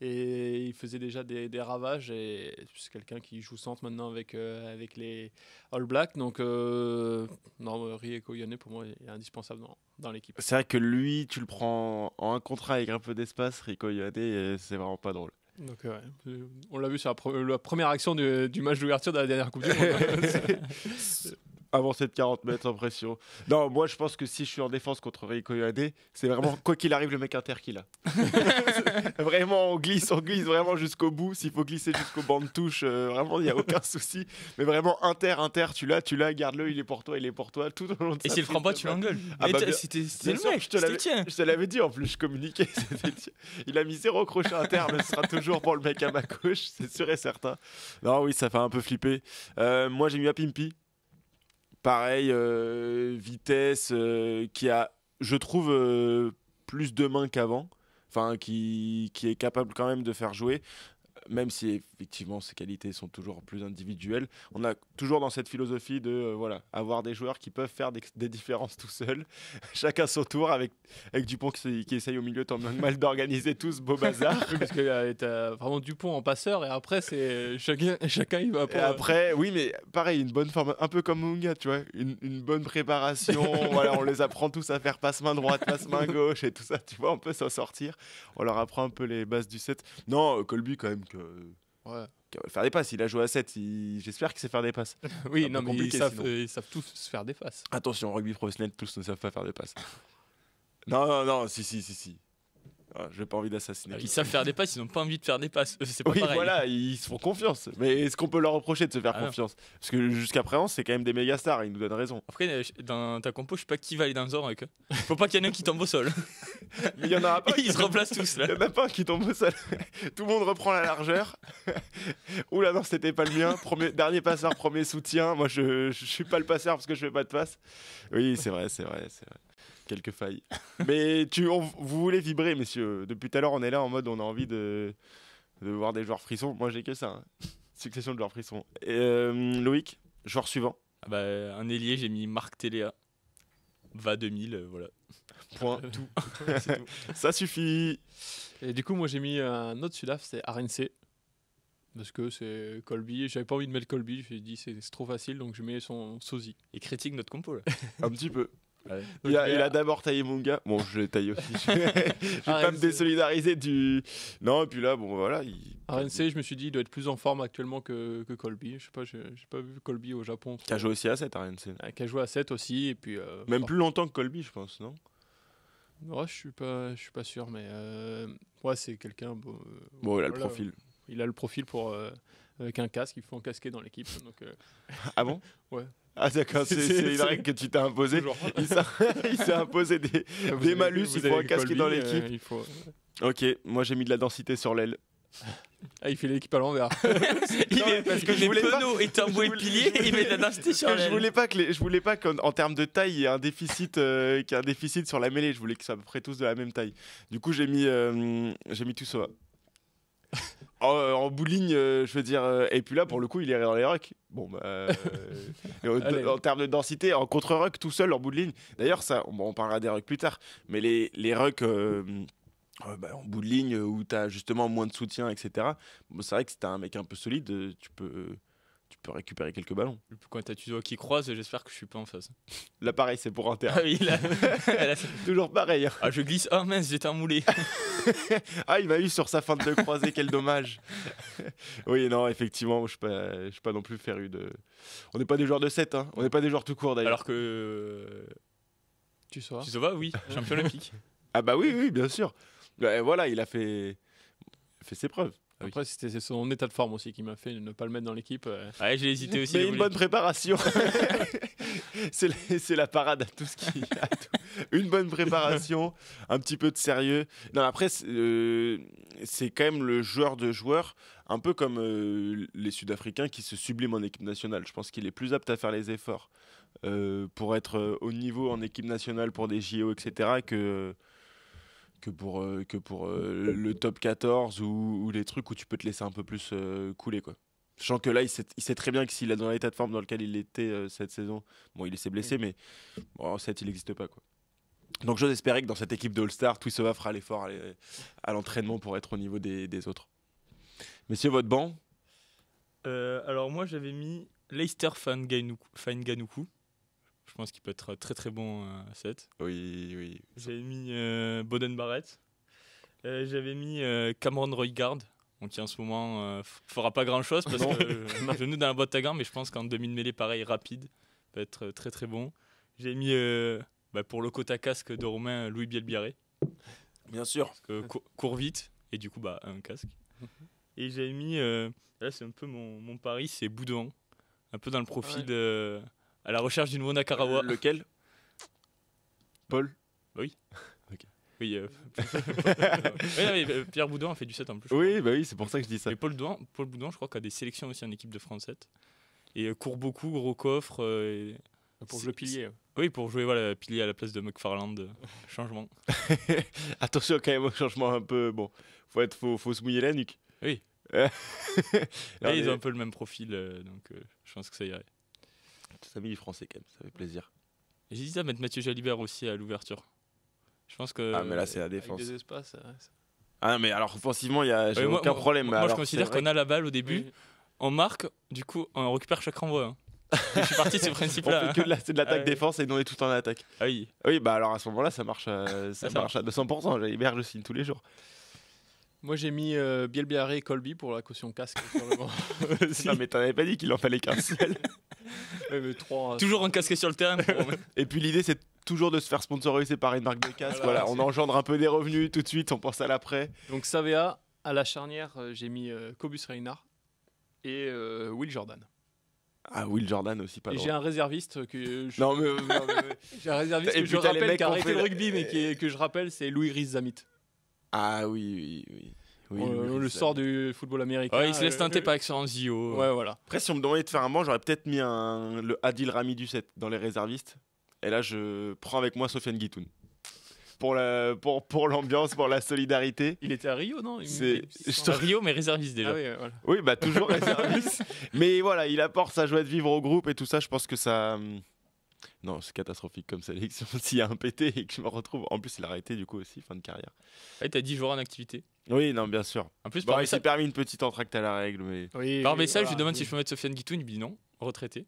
F: il faisait déjà des ravages. Et c'est quelqu'un qui joue centre maintenant avec les All Blacks. Donc, non, Rieko Ioane, pour moi, est indispensable dans l'équipe.
E: C'est vrai que lui, tu le prends en un contrat avec un peu d'espace, Rico Ioane, et c'est vraiment pas drôle.
F: Donc, on l'a vu sur la première action du match d'ouverture de la dernière Coupe du Monde.
E: Avancer de 40 mètres en pression. Non, moi je pense que si je suis en défense contre Rico Ioane, c'est vraiment quoi qu'il arrive le mec inter qu'il a. Vraiment, on glisse vraiment jusqu'au bout. S'il faut glisser jusqu'au banc de touche, vraiment il n'y a aucun souci. Mais vraiment inter, tu l'as, garde-le, il est pour toi, tout au long de
G: Et
E: sa
G: s'il le prend pas,
E: prise
G: tu
E: de balle.
G: l'engueules.
E: Ah bah,
G: C'était
E: bien
G: le
E: sûr,
G: mec,
E: je te
G: tiens.
E: Je te l'avais dit en plus, je communiquais. Il a mis 0 crochet inter, mais ce sera toujours pour le mec à ma gauche, c'est sûr et certain. Non, oui, ça fait un peu flipper. Moi, j'ai mis Apimpi. Pareil, vitesse, qui a, je trouve, plus de mains qu'avant. Enfin, qui est capable quand même de faire jouer. Même si effectivement ses qualités sont toujours plus individuelles, on a toujours dans cette philosophie de avoir des joueurs qui peuvent faire des différences tout seuls, chacun son tour, avec Dupont qui essaye au milieu tant bien que mal d'organiser tout ce beau bazar.
F: Oui, parce que t'as vraiment Dupont en passeur et après c'est chacun il va
E: Et après, oui, mais pareil, une bonne forme, un peu comme Munga, tu vois, une bonne préparation. Voilà, on les apprend tous à faire passe-main droite, passe-main gauche et tout ça, tu vois, on peut s'en sortir. On leur apprend un peu les bases du set. Non, Colby quand même
F: Ouais.
E: qui va faire des passes. Il a joué à 7, j'espère qu'il sait faire des passes.
F: Oui,
E: un
F: non,
E: peu
F: mais
E: compliqué,
F: ils savent tous se faire des passes.
E: Attention, rugby professionnel, tous ne savent pas faire des passes. Non, si. Ah, j'ai pas envie d'assassiner.
G: Ils savent faire des passes, ils n'ont pas envie de faire des passes. C'est pas
E: Oui,
G: pareil.
E: voilà, ils se font confiance. Mais est-ce qu'on peut leur reprocher de se faire
G: Ah non.
E: confiance? Parce que jusqu'à présent, c'est quand même des méga stars, ils nous donnent raison.
G: Après, dans ta compo, je sais pas qui va aller dans le zone avec eux. Faut pas qu'il y en ait un qui tombe au sol.
E: Mais il y en a pas.
G: Ils se replacent tous là.
E: Il y en a pas un qui tombe au sol. Tout le monde reprend la largeur. Oula, non, c'était pas le mien. Dernier passeur, premier soutien. Moi, je suis pas le passeur parce que je fais pas de passe. Oui, c'est vrai. Quelques failles. Mais vous voulez vibrer, messieurs. Depuis tout à l'heure, on est là en mode on a envie de voir des joueurs frissons. Moi, j'ai que ça. Succession de joueurs frissons. Loïc, joueur suivant.
G: Ah bah, un ailier, j'ai mis Marc Téléa. Va 2000, voilà.
E: Point.
G: Tout. C'est tout.
E: Ça suffit.
F: Et du coup, moi j'ai mis un autre Sudaf, c'est RNC. Parce que c'est Colby. J'avais pas envie de mettre Colby. J'ai dit c'est trop facile, donc je mets son sosie.
G: Et critique notre compo là.
E: Un petit peu.
G: Ouais.
E: Il a d'abord taillé Munga. Bon, je l'ai taillé aussi. Je vais pas me désolidariser du. Non, et puis là, bon, voilà.
F: RNC, je me suis dit, il doit être plus en forme actuellement que Colby. Je sais pas, j'ai pas vu Colby au Japon.
E: Qui a joué aussi à 7, RNC.
F: Qui a joué à 7 aussi. Et puis,
E: Même plus longtemps que Colby, je pense, non?
F: Ouais, je suis pas sûr, mais ouais, c'est quelqu'un.
E: Bon, il a le
F: voilà.
E: profil.
F: Il a le profil pour. Avec un casque, il faut en casquer dans l'équipe. Donc,
E: Ah bon?
F: Ouais.
E: Ah d'accord, c'est une règle que tu t'es imposée. Il s'est imposé des malus, il faut un casque dans l'équipe. Ok, moi j'ai mis de la densité sur l'aile.
F: Ah, il fait l'équipe à l'envers.
E: parce que je voulais pas-
G: Penaud et Tambo et Pilier, il met de la densité sur
E: Parce que
G: l'aile.
E: je voulais pas qu'en termes de taille, il y ait un déficit, qu'il y ait un déficit sur la mêlée. Je voulais qu'ils soient à peu près tous de la même taille. Du coup, j'ai mis Toussoa. En bout de ligne, je veux dire. Et puis là, pour le coup, il est dans les rucks. Bon, bah. En termes de densité, en contre-ruck, tout seul, en bout de ligne. D'ailleurs, ça, on parlera des rucks plus tard. Mais les rucks. En bout de ligne où tu as justement moins de soutien, etc. Bon, c'est vrai que si tu un mec un peu solide, tu peux récupérer quelques ballons.
G: Quand t'as Tuzo qui croise, j'espère que je suis pas en face.
E: Là, pareil, c'est pour Inter.
G: Ah oui, là.
E: Toujours pareil. Hein.
G: Ah, je glisse. Ah mince, j'étais un moulé.
E: Ah, il m'a eu sur sa fin de croisé, quel dommage. Oui, non, effectivement, je suis pas non plus féru de. On n'est pas des joueurs de 7, hein. On n'est pas des joueurs tout court d'ailleurs.
G: Alors que.
F: Tu sauras.
G: Tuzo oui, champion olympique.
E: Ah, bah oui, bien sûr. Voilà, il a fait ses preuves.
F: Après, c'était son état de forme aussi qui m'a fait ne pas le mettre dans l'équipe.
G: Ouais, j'ai hésité aussi.
E: Mais une bonne préparation. c'est la parade à tout ce qui. Une bonne préparation, un petit peu de sérieux. Non, après, c'est quand même le joueur de joueurs, un peu comme les Sud-Africains qui se subliment en équipe nationale. Je pense qu'il est plus apte à faire les efforts pour être au niveau en équipe nationale pour des JO, etc. que pour le top 14 ou les trucs où tu peux te laisser un peu plus couler, quoi. Sachant que là, il sait très bien que s'il est dans l'état de forme dans lequel il était cette saison, bon, il s'est blessé, mais en 7, il n'existe pas, quoi. Donc j'ose espérer que dans cette équipe de All-Star, Tuisova fera l'effort à l'entraînement pour être au niveau des autres. Messieurs, votre banc?
G: Alors moi, j'avais mis Leicester Fainga'anuku. Je pense qu'il peut être très très bon à 7.
E: Oui.
G: J'avais mis Boden Barrett. J'avais mis Cameron Roygaard, qui en ce moment fera pas grand chose parce que je nous dans la boîte à gants, mais je pense qu'en demi-mêlée, pareil, rapide, peut être très très bon. J'ai mis pour le côte à casque de Romain, Louis Bielbiarré.
E: Bien sûr.
G: Parce que court vite et du coup un casque. Et j'avais mis, là c'est un peu mon pari, c'est Boudouin, un peu dans le profil à la recherche d'une Mona Karawa.
E: Lequel? Paul?
G: Oui.
E: Ok.
G: Oui, Pierre Boudouin a fait du 7 en plus.
E: Oui, c'est pour ça que je dis ça.
G: Mais Paul Boudouin, je crois qu'il a des sélections aussi en équipe de France 7. Et court beaucoup, gros coffre.
F: Pour jouer pilier.
G: Oui, pour jouer pilier à la place de McFarland. Changement.
E: Attention quand même au changement un peu. Bon, faut se mouiller la nuque.
G: Oui. Ils ont un peu le même profil, donc je pense que ça irait.
E: Ça mis du français quand même, ça fait plaisir.
G: J'hésite à mettre Mathieu Jalibert aussi à l'ouverture. Je pense que.
E: Ah, mais là, c'est la défense.
F: Avec des espaces.
E: Ah, mais alors, offensivement, j'ai aucun problème.
G: Moi, je considère qu'on a la balle au début, on marque, du coup, on récupère chaque renvoi. Hein. Je suis parti de ce principe-là.
E: On fait que c'est de l'attaque-défense et nous, on est tout en attaque.
G: Ah oui.
E: Oui, bah alors à ce moment-là, ça marche à 200%. Jalibert, je signe tous les jours.
F: Moi, j'ai mis Bielbiarré et Colby pour la caution casque sur le banc.
E: Non, mais t'en avais pas dit qu'il en fallait qu'un seul.
F: Mais 3,
G: toujours un casque sur le terrain.
E: Et puis l'idée, c'est toujours de se faire sponsoriser par une marque de casque. Voilà, on engendre un peu des revenus tout de suite, on pense à l'après.
F: Donc Savea, à la charnière, j'ai mis Cobus Reinhardt et Will Jordan.
E: Ah, Will Jordan aussi, pas
F: loin. Et j'ai un réserviste que je...
E: Non, mais
F: j'ai un réserviste que je rappelle qui a arrêté le rugby, mais que je rappelle, c'est Louis Riz-Zamit.
E: Ah oui.
F: On le sort du football américain.
G: Ouais, il se laisse teinter par excellence JO.
F: Ouais, voilà.
E: Après, si on me demandait de faire un banc, j'aurais peut-être mis le Adil Rami du 7 dans les réservistes. Et là, je prends avec moi Sofiane Guitoun. Pour l'ambiance, pour la solidarité.
F: Il était à Rio, non?
G: Rio, mais réserviste déjà.
F: Ah oui, voilà.
E: Oui, bah toujours réserviste. Mais voilà, il apporte sa joie de vivre au groupe et tout ça. Je pense que ça... Non, c'est catastrophique comme sélection. S'il y a un PT et que je me retrouve... En plus, il a arrêté du coup aussi, fin de carrière.
G: Ah, t'as 10 joueurs en activité.
E: Oui, non, bien sûr.
G: En plus,
E: il s'est permis une petite entracte à la règle. Mais...
G: Par message, je lui demande si je peux mettre Sofiane Guitoun. Il me dit non, retraité.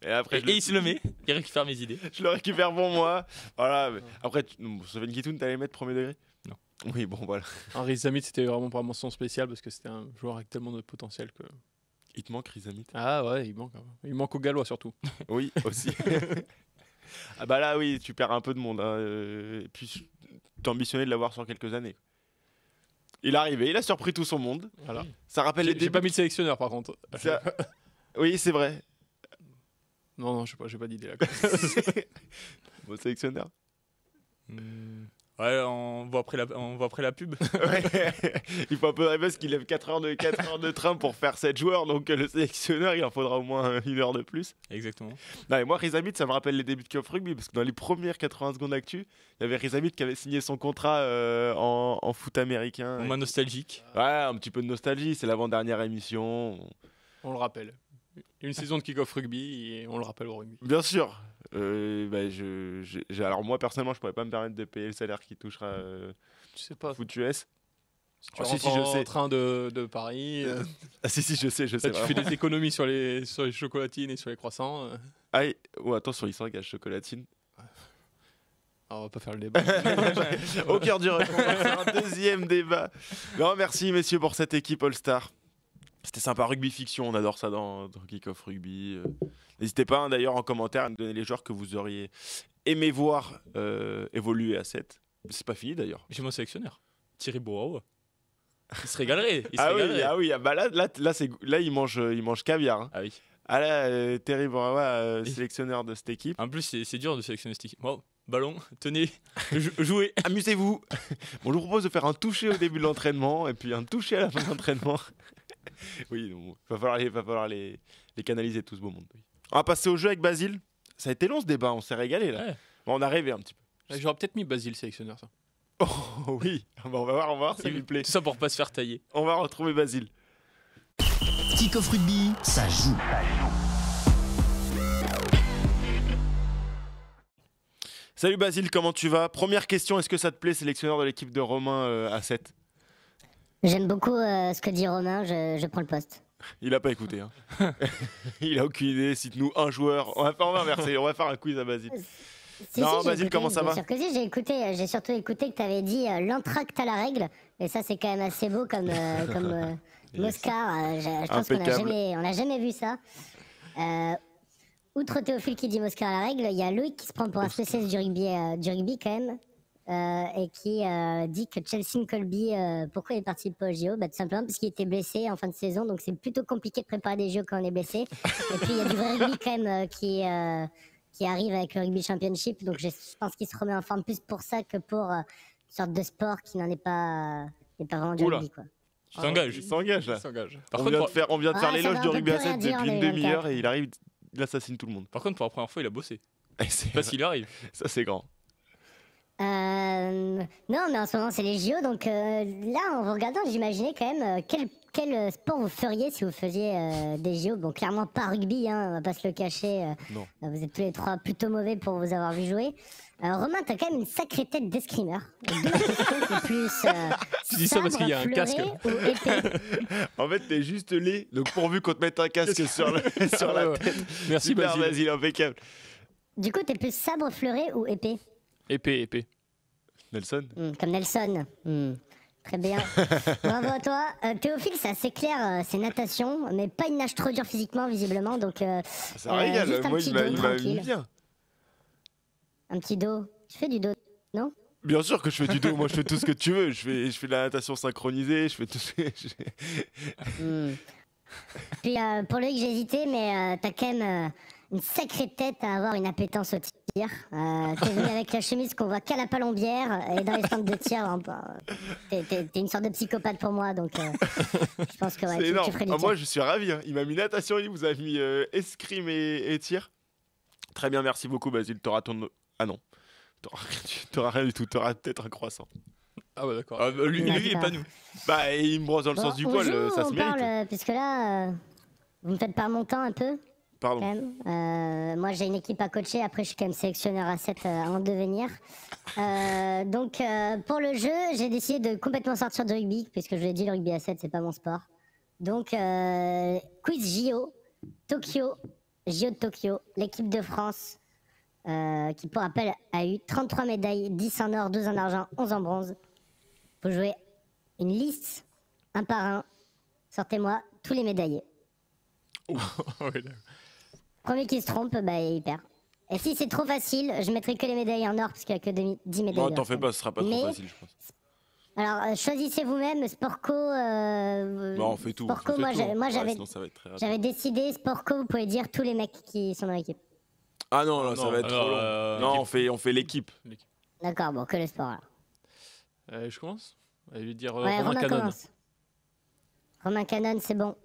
E: Et après,
G: il se le met, il récupère mes idées.
E: Je le récupère pour moi. Voilà. Mais après, Sofiane Guitoun, t'allais mettre premier degré?
G: Non.
E: Oui, bon, voilà.
F: Henri Zamit, c'était vraiment pour mention spéciale parce que c'était un joueur avec tellement de potentiel que.
E: Il te manque, Rizamit?
F: Ah ouais, il manque. Il manque aux Gallois surtout.
E: Oui, aussi. Ah bah là, oui, tu perds un peu de monde. Hein. Et puis, t'ambitionnais de l'avoir sur quelques années. Il est arrivé, il a surpris tout son monde.
F: Voilà.
E: Ça rappelle les débuts.
F: J'ai pas mis de sélectionneur par contre.
E: Oui, c'est vrai.
F: Non, j'ai pas d'idée là.
E: Bon sélectionneur.
G: Ouais, on voit après la pub.
E: Ouais. Il faut un peu de parce qu'il lève 4 heures de train pour faire 7 joueurs, donc le sélectionneur, il en faudra au moins 1 heure de plus.
G: Exactement.
E: Non, et moi, Riz Ahmed, ça me rappelle les débuts de Kick-Off Rugby, parce que dans les premières 80 secondes d'actu, il y avait Riz Ahmed qui avait signé son contrat en foot américain.
G: Moment nostalgique.
E: Ouais, un petit peu de nostalgie, c'est l'avant-dernière émission.
F: On le rappelle. Une saison de kick-off rugby et on le rappelle au rugby.
E: Bien sûr. Alors moi, personnellement, je pourrais pas me permettre de payer le salaire qui touchera
F: Je sais pas.
E: foot US.
F: Si tu
E: Ah,
F: rentres
E: si, je
F: en
E: sais.
F: train de Paris,
E: Ah si, je sais.
F: là, tu fais des économies sur les chocolatines et sur les croissants.
E: Ah, oh, attention, il s'engage chocolatine.
F: Alors, on va pas faire le débat.
E: Au cœur du rugby, on va faire un deuxième débat. Non, merci messieurs pour cette équipe All-Star. C'était sympa, rugby fiction, on adore ça dans Kick-Off Rugby. N'hésitez pas d'ailleurs en commentaire à nous donner les joueurs que vous auriez aimé voir évoluer à 7. C'est pas fini d'ailleurs.
G: J'ai mon sélectionneur, Thierry Bouraoua. Il se régalerait.
E: Oui, bah là il mange caviar. Hein.
G: Ah oui.
E: Ah là, Thierry Bouraoua, sélectionneur de cette équipe.
G: En plus, c'est dur de sélectionner cette équipe. Wow. Ballon, tenez, jouez.
E: Amusez-vous. Bon, je vous propose de faire un toucher au début de l'entraînement et puis un toucher à la fin de l'entraînement. Oui, il va falloir les canaliser tout ce beau monde. Oui. On va passer au jeu avec Basile. Ça a été long ce débat, on s'est régalé là.
G: Ouais.
E: Bon, on a rêvé un petit peu.
F: J'aurais peut-être mis Basile sélectionneur, ça.
E: Oh oui, bon, on va voir, ça lui plaît.
G: Tout ça pour pas se faire tailler.
E: On va retrouver Basile.
B: Kick-Off Rugby, ça joue.
E: Salut Basile, comment tu vas? Première question, est-ce que ça te plaît, sélectionneur de l'équipe de Romain à 7?
C: J'aime beaucoup ce que dit Romain, je prends le poste.
E: Il a pas écouté. Hein. Il a aucune idée, cite-nous un joueur. On va inverser, on va faire un quiz à Basile. Non,
C: j'ai
E: Basile,
C: écouté,
E: comment ça va?
C: Bien sûr que si, j'ai surtout écouté que tu avais dit l'entracte à la règle. Et ça, c'est quand même assez beau comme Moscar. Je pense qu'on n'a jamais vu ça. Outre Théophile qui dit Moscar à la règle, il y a Loïc qui se prend pour un spécialiste du rugby quand même. Et qui dit que Chelsea Colby, pourquoi il est parti pas au JO? Tout simplement parce qu'il était blessé en fin de saison, donc c'est plutôt compliqué de préparer des JO quand on est blessé. Et puis il y a du vrai rugby quand même qui arrive avec le rugby championship, donc je pense qu'il se remet en forme plus pour ça que pour une sorte de sport qui n'en est pas vraiment du rugby, quoi.
G: Tu t'engages.
E: Il s'engage là.
G: Par
E: On
G: contre,
E: vient de faire l'éloge
C: va
E: du
C: un peu
E: rugby à
C: plus rien
E: 7
C: dire
E: depuis
C: en
E: une
C: 2024.
E: demi-heure et il arrive, il assassine tout le monde.
G: pour la première fois, il a bossé.
E: C'est
G: Parce qu'il arrive.
E: Ça c'est grand.
C: Non, mais en ce moment c'est les JO, donc là en vous regardant j'imaginais quand même quel sport vous feriez si vous faisiez des JO. Bon, clairement pas rugby, hein, on va pas se le cacher.
E: Non.
C: Vous êtes tous les trois plutôt mauvais pour vous avoir vu jouer. Romain, t'as quand même une sacrée tête d'escrimeur.
F: Tu dis ça parce qu'il y a un casque.
C: Ou épée.
E: En fait, t'es juste laid, donc pourvu qu'on te mette un casque sur la tête.
F: Merci
E: Super,
F: Basile.
E: Basile, impeccable.
C: Du coup, t'es plus sabre, fleuret ou épée?
F: Épée.
E: Nelson.
C: Comme Nelson. Très bien. Bravo à toi. Théophile, c'est assez clair, c'est natation, mais pas une nage trop dure physiquement, visiblement. Donc,
E: Ça régale,
C: juste un
E: moi
C: petit
E: il m'a
C: dos
E: mis
C: tranquille.
E: bien.
C: Un petit dos. Tu fais du dos, non?
E: Bien sûr que je fais du dos, moi je fais tout ce que tu veux. Je fais de la natation synchronisée, je fais tout ce que...
C: Puis pour Loïc, j'ai hésité, mais t'as quand même une sacrée tête à avoir une appétence au tir. T'es venu avec la chemise qu'on voit qu'à la palombière et dans les stands de tir. T'es une sorte de psychopathe pour moi, donc je pense que
E: C'est
C: tu
E: énorme.
C: ferais du
E: Ah,
C: tir.
E: moi je suis ravi, hein. Il m'a mis natation, il vous a mis escrime et tir. Très bien, merci beaucoup Basile. T'auras ton... Ah non, t'auras rien du tout, t'auras peut-être un croissant.
F: Ah ouais, d'accord.
G: Ah, lui et pas nous.
E: Bah il me brosse dans le sens du
C: on
E: poil,
C: joue,
E: ça se
C: on
E: mérite.
C: parle, puisque là, vous me faites perdre mon temps un peu.
E: Pardon.
C: Quand même. Moi j'ai une équipe à coacher, après je suis quand même sélectionneur à 7 en devenir. Donc pour le jeu, j'ai décidé de complètement sortir du rugby, puisque je vous l'ai dit, le rugby à 7 c'est pas mon sport. Donc quiz JO, JO de Tokyo, l'équipe de France, qui pour rappel a eu 33 médailles, 10 en or, 12 en argent, 11 en bronze. Faut jouer une liste, un par un, sortez-moi tous les médaillés. Premier qui se trompe, il perd. Et si c'est trop facile, je mettrai que les médailles en or, parce qu'il n'y a que 10 médailles.
E: Non, t'en fais pas, ce sera pas trop facile, je pense.
C: Alors, choisissez vous-même, Sportco.
E: Non, on fait tout.
C: Sportco,
E: on fait tout.
C: moi,
E: Sinon, ça va être très rapide.
C: j'avais décidé, Sportco, vous pouvez dire tous les mecs qui sont dans l'équipe.
E: Ah non, là, ça va être trop long. Non, on fait l'équipe.
C: D'accord, bon, que le sport alors.
F: Je commence. Je vais dire
C: Ouais,
F: Romain
C: Romain
F: Canon.
C: commence. Romain Canon, c'est bon.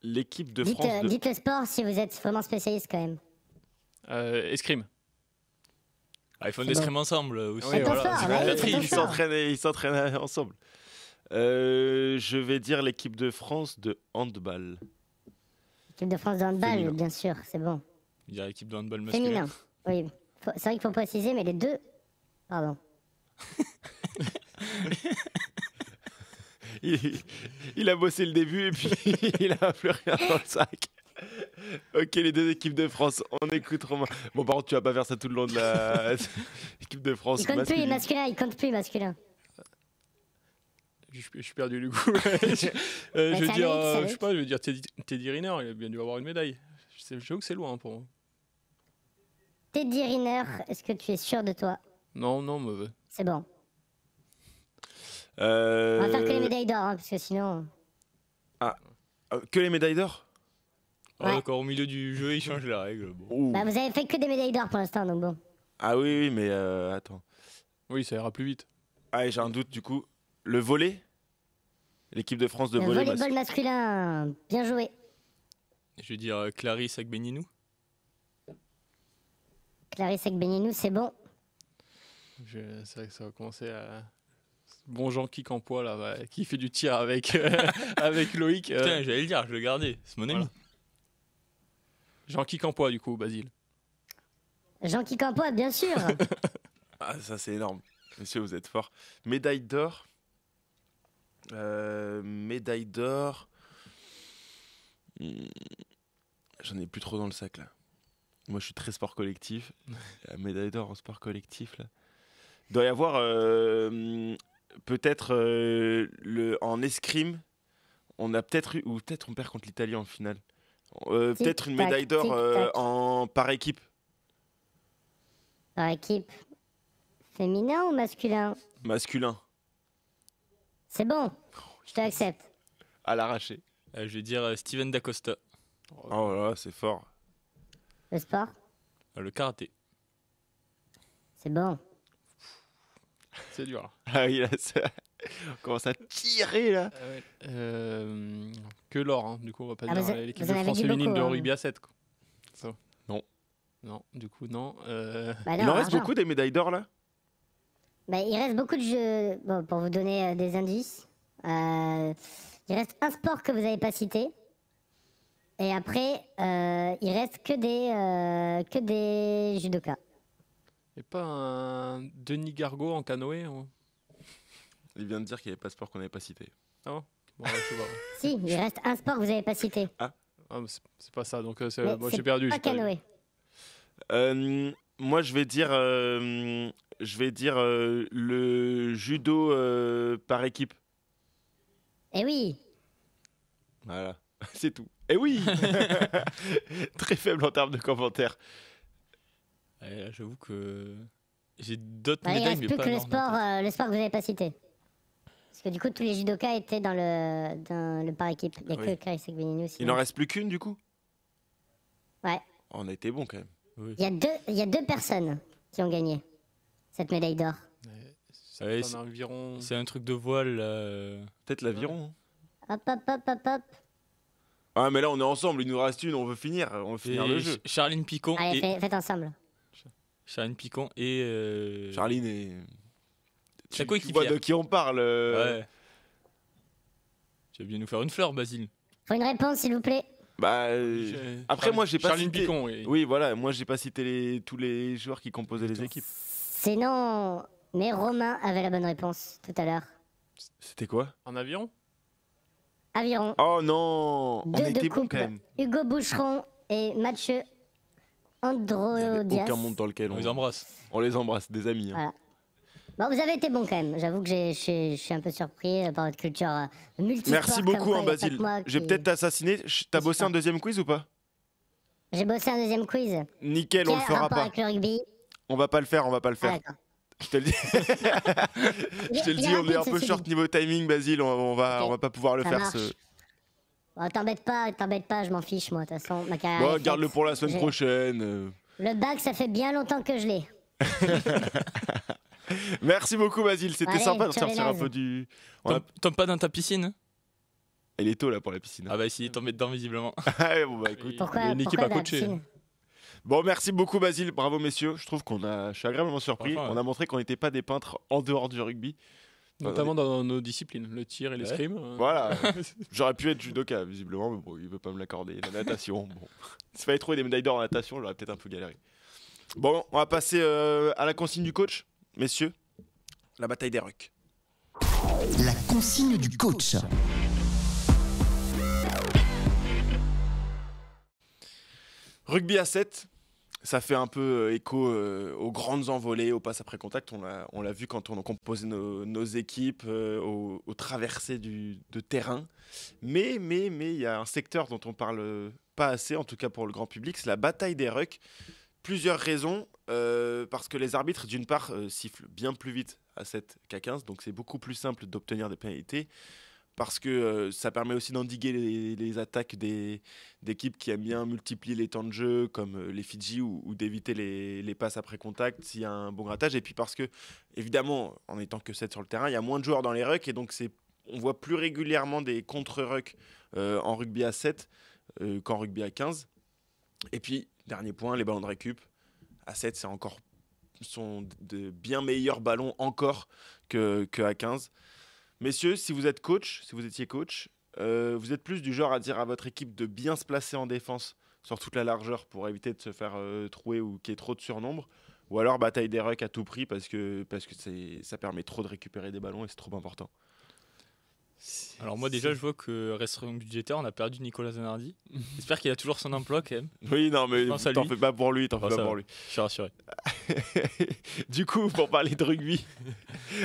E: L'équipe de
C: Dites,
E: France de...
C: dites le sport si vous êtes vraiment spécialiste quand même.
F: Escrime.
G: Ah, ils font
C: C'est
G: des
C: bon.
G: escrimes ensemble aussi.
C: C'est ton sport,
G: c'est
C: ouais,
G: la
C: c'est
G: triche.
C: ton
E: Ils
C: sport.
E: s'entraînent ensemble. Je vais dire l'équipe de France de handball.
C: Équipe de France de handball,
E: Féminin.
C: bien sûr, c'est bon.
G: Il y a l'équipe de handball masculin.
C: Féminin. Oui. C'est vrai qu'il faut préciser, mais les deux. Pardon.
E: Il a bossé le début et puis il a plus rien dans le sac. Ok, les deux équipes de France, on écoute Romain. Bon, par contre, tu vas pas faire ça tout le long de la équipe de France.
C: Il compte plus les
E: masculine.
C: masculins, il compte plus les masculins.
F: Je suis perdu du coup. Je vais
C: ça
F: dire,
C: leak, ça
F: je sais pas, je vais dire Teddy Riner. Il a bien dû avoir une médaille. J'avoue que c'est loin pour moi.
C: Teddy Riner, est-ce que tu es sûr de toi?
F: Non, mauvais.
C: C'est bon. On va faire que les médailles d'or, hein, parce que sinon.
E: Que les médailles d'or.
G: Ah,
C: Ouais.
G: d'accord, au milieu du jeu, ils changent les règles. Bon.
E: Ouh.
C: Bah, vous avez fait que des médailles d'or pour l'instant, donc bon.
E: Ah oui, mais attends.
F: Oui, ça ira plus vite.
E: Ah, j'ai un doute du coup. Le volley. L'équipe de France de
C: Le
E: volley.
C: volleyball masculin, bien joué.
G: Je vais dire Clarisse Agbenienou.
C: Clarisse Agbenienou, c'est bon.
F: C'est vrai que ça va commencer à. Bon Jean-Qui Campois là, qui fait du tir avec, avec Loïc.
G: Putain, j'allais le dire, je vais le garder. C'est mon ami.
F: Voilà. Jean-Qui Campois du coup, Basile.
C: Jean-Qui Campois, bien sûr.
E: Ah, ça c'est énorme. Monsieur, vous êtes fort. Médaille d'or. Médaille d'or. J'en ai plus trop dans le sac là. Moi je suis très sport collectif. La médaille d'or en sport collectif là. Il doit y avoir peut-être en escrime. On a peut-être eu, ou peut-être on perd contre l'Italie en finale. Peut-être une
C: Tic-tac,
E: médaille d'or
C: tic-tac.
E: par équipe.
C: Par équipe. Féminin ou masculin?
E: Masculin.
C: C'est bon. Je te l'accepte.
E: À l'arraché.
G: Je vais dire Steven Dacosta.
E: Oh là là, c'est fort.
C: Le sport,
G: Le karaté.
C: c'est bon.
F: C'est dur.
E: Ah oui, là, on commence à tirer là.
F: Que l'or, hein. Du coup, on va pas
C: Ah,
F: dire
C: vous
F: l'équipe
C: en
F: de
C: avez
F: France
C: dit
F: féminine
C: beaucoup,
F: de
C: hein.
F: rugby à 7. Quoi. Ça.
E: Non.
F: Non, du coup, non.
C: Bah,
E: Il
C: non,
E: en reste
C: argent.
E: beaucoup des médailles d'or là.
C: Bah, il reste beaucoup de jeux. Bon, pour vous donner des indices, il reste un sport que vous n'avez pas cité. Et après, il reste que des judokas.
F: Et pas un Denis Gargot en canoë hein.
E: Il vient de dire qu'il y avait pas de sport qu'on n'avait pas cité.
F: Bon, ouais, je sais pas.
C: Si, il reste un sport que vous n'avez pas cité.
F: Ah, mais c'est pas ça, donc
C: Mais
F: moi
C: c'est
F: j'ai perdu.
C: Pas
F: j'ai perdu.
C: canoë.
E: Moi, je vais dire le judo par équipe.
C: Eh oui,
E: Voilà, c'est tout. Et oui. Très faible en termes de commentaires.
G: Là, j'avoue que j'ai d'autres
C: bah, il
G: médailles,
C: reste
G: mais
C: plus
G: pas
C: que le
G: l'or non
C: sport, le sport que vous n'avez pas cité. Parce que du coup, tous les judokas étaient dans le par équipe. Il n'y a
E: Oui.
C: que Clarisse Agbenienou.
E: Il
C: sinon.
E: n'en reste plus qu'une du coup.
C: Ouais.
E: On a été bon quand même.
G: plus.
C: Il y a deux personnes qui ont gagné cette médaille d'or.
F: Ça
G: Ouais,
F: fait
G: c'est-
F: environ.
G: C'est un truc de voile.
E: Peut-être l'aviron. hein.
C: Hop.
E: Ah mais là on est ensemble. Il nous reste une. On veut finir. On veut finir le jeu.
G: Charline Picon
C: Allez,
G: et
C: faites ensemble.
G: Charline Picon et
E: Charline et.
G: Sa
E: Tu
G: coéquipière.
E: vois de qui on parle.
G: Ouais. Tu vas bien nous faire une fleur, Basile.
C: Faut une réponse, s'il vous plaît.
E: Bah. Après moi j'ai pas
F: Charline
E: cité.
F: Picon, oui.
E: Oui voilà. Moi j'ai pas cité tous les joueurs qui composaient les équipes.
C: C'est non. Mais Romain avait la bonne réponse tout à l'heure.
E: C'était quoi?
F: En aviron
C: Aviron.
E: Oh non. On
C: Deux de
E: était bon
C: couple.
E: quand même.
C: Hugo Boucheron et Mathieu
E: Il n'y avait
C: Androdias.
E: aucun monde dans lequel
G: On les embrasse.
E: on les embrasse, des amis. hein.
C: Voilà. Bon, vous avez été bon quand même. J'avoue que je suis un peu surpris par votre culture multisport.
E: Merci beaucoup,
C: comme quoi,
E: hein,
C: il y a pas
E: Basile.
C: que moi
E: Je vais
C: qui-
E: peut-être t'assassiner. T'as bossé
C: pas.
E: un deuxième quiz ou pas?
C: J'ai bossé un deuxième quiz.
E: Nickel, on le
C: Quel
E: fera
C: rapport
E: pas.
C: avec le rugby?
E: On va pas le faire, on va pas le
C: Ah,
E: faire.
C: d'accord.
E: Je te le dis. Je te le
C: Il est
E: dis, on est
C: rapide,
E: un peu
C: ceci
E: short
C: dit.
E: niveau timing, Basile. On va pas pouvoir le
C: Ça
E: faire.
C: marche. Bon, t'embête pas, je m'en fiche moi, de toute façon, ma carrière.
E: Bon,
C: est
E: garde-le
C: faite.
E: pour la semaine
C: J'ai-
E: prochaine.
C: Le bac, ça fait bien longtemps que je l'ai.
E: Merci beaucoup, Basile. C'était
C: Allez,
E: sympa de
C: ciao, les
E: sortir un
C: nazes.
E: peu du.
G: Tombe pas dans ta piscine.
E: Il est tôt là pour la piscine.
G: Ah bah si, il est tombé dedans visiblement.
E: Ouais, bon, bah, écoute.
C: Pourquoi,
F: Il y a une équipe
C: pourquoi
F: à
C: dans la
F: coacher.
C: piscine?
E: Bon, merci beaucoup, Basile. Bravo, messieurs. Je trouve je suis agréablement surpris.
G: Franchement, ouais.
E: On a montré qu'on n'était pas des peintres en dehors du rugby.
F: Notamment dans nos disciplines, le tir et
G: Ouais.
F: l'escrime.
E: Voilà. J'aurais pu être judoka, visiblement, mais bon, il veut pas me l'accorder. La natation, bon. S'il fallait trouver des médailles d'or en natation, j'aurais peut-être un peu galéré. Bon, on va passer à la consigne du coach, messieurs. La bataille des rucks.
B: La consigne du coach.
E: Rugby à 7, ça fait un peu écho aux grandes envolées, aux passes après contact. On l'a vu quand on a composé nos équipes, aux traversées de terrain. Mais il y a un secteur dont on parle pas assez, en tout cas pour le grand public, c'est la bataille des rucks. Plusieurs raisons, parce que les arbitres, d'une part, sifflent bien plus vite à 7 qu'à 15, donc c'est beaucoup plus simple d'obtenir des pénalités. Parce que ça permet aussi d'endiguer les attaques d'équipes qui aiment bien multiplier les temps de jeu, comme les Fidji, ou d'éviter les passes après contact s'il y a un bon grattage. Et puis parce que, évidemment, en étant que 7 sur le terrain, il y a moins de joueurs dans les rucks, et donc on voit plus régulièrement des contre-rucks en rugby à 7 qu'en rugby à 15. Et puis, dernier point, les ballons de récup. À 7, sont de bien meilleurs ballons encore qu'à 15. Messieurs, si vous êtes coach, si vous étiez coach, vous êtes plus du genre à dire à votre équipe de bien se placer en défense sur toute la largeur pour éviter de se faire trouer ou qu'il y ait trop de surnombre, ou alors bataille des rucks à tout prix parce que ça permet trop de récupérer des ballons et c'est trop important.
G: Alors moi déjà je vois que restreint budgétaire, on a perdu Nicolas Zanardi. J'espère qu'il a toujours son emploi quand même.
E: Oui, non, mais
G: Pense à
E: t'en
G: lui.
E: fais pas pour lui,
G: Ça va. Je suis rassuré.
E: Du coup, pour parler de rugby,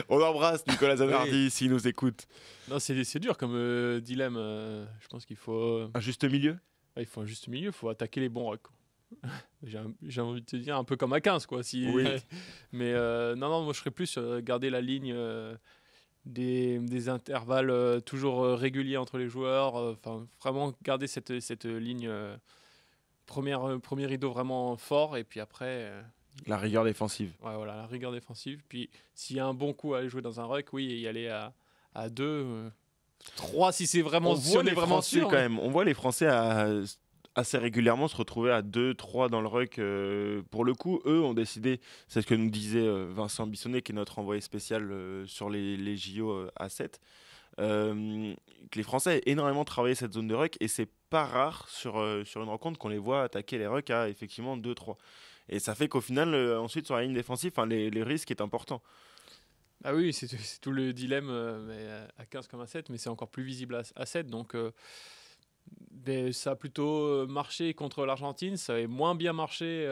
E: on embrasse Nicolas Zanardi s'il nous écoute.
F: Non, c'est dur comme dilemme. Je pense qu'il faut,
E: Un juste milieu.
F: il faut un juste milieu, il faut attaquer les bons rucks. J'ai envie de te dire un peu comme à 15 quoi.
E: Oui.
F: Mais non, moi je serais plus garder la ligne des intervalles toujours réguliers entre les joueurs. Enfin, vraiment garder cette ligne premier rideau vraiment fort et puis après.
E: La rigueur défensive.
F: Ouais, voilà, la rigueur défensive. Puis s'il y a un bon coup à aller jouer dans un ruck, oui, y aller à 2, 3 si c'est vraiment
E: On voit les
F: vraiment
E: Français
F: sûr.
E: quand même. On voit les Français assez régulièrement se retrouver à 2-3 dans le ruck. Pour le coup, eux ont décidé, c'est ce que nous disait Vincent Bissonnet, qui est notre envoyé spécial sur les JO à 7, que les Français aient énormément travaillé cette zone de ruck et c'est pas rare sur une rencontre qu'on les voit attaquer les rucks à effectivement 2-3. Et ça fait qu'au final, ensuite sur la ligne défensive, les risques est important.
F: Ah oui, c'est tout le dilemme mais à 15 comme à 7, mais c'est encore plus visible à 7. Donc ça a plutôt marché contre l'Argentine, ça avait moins bien marché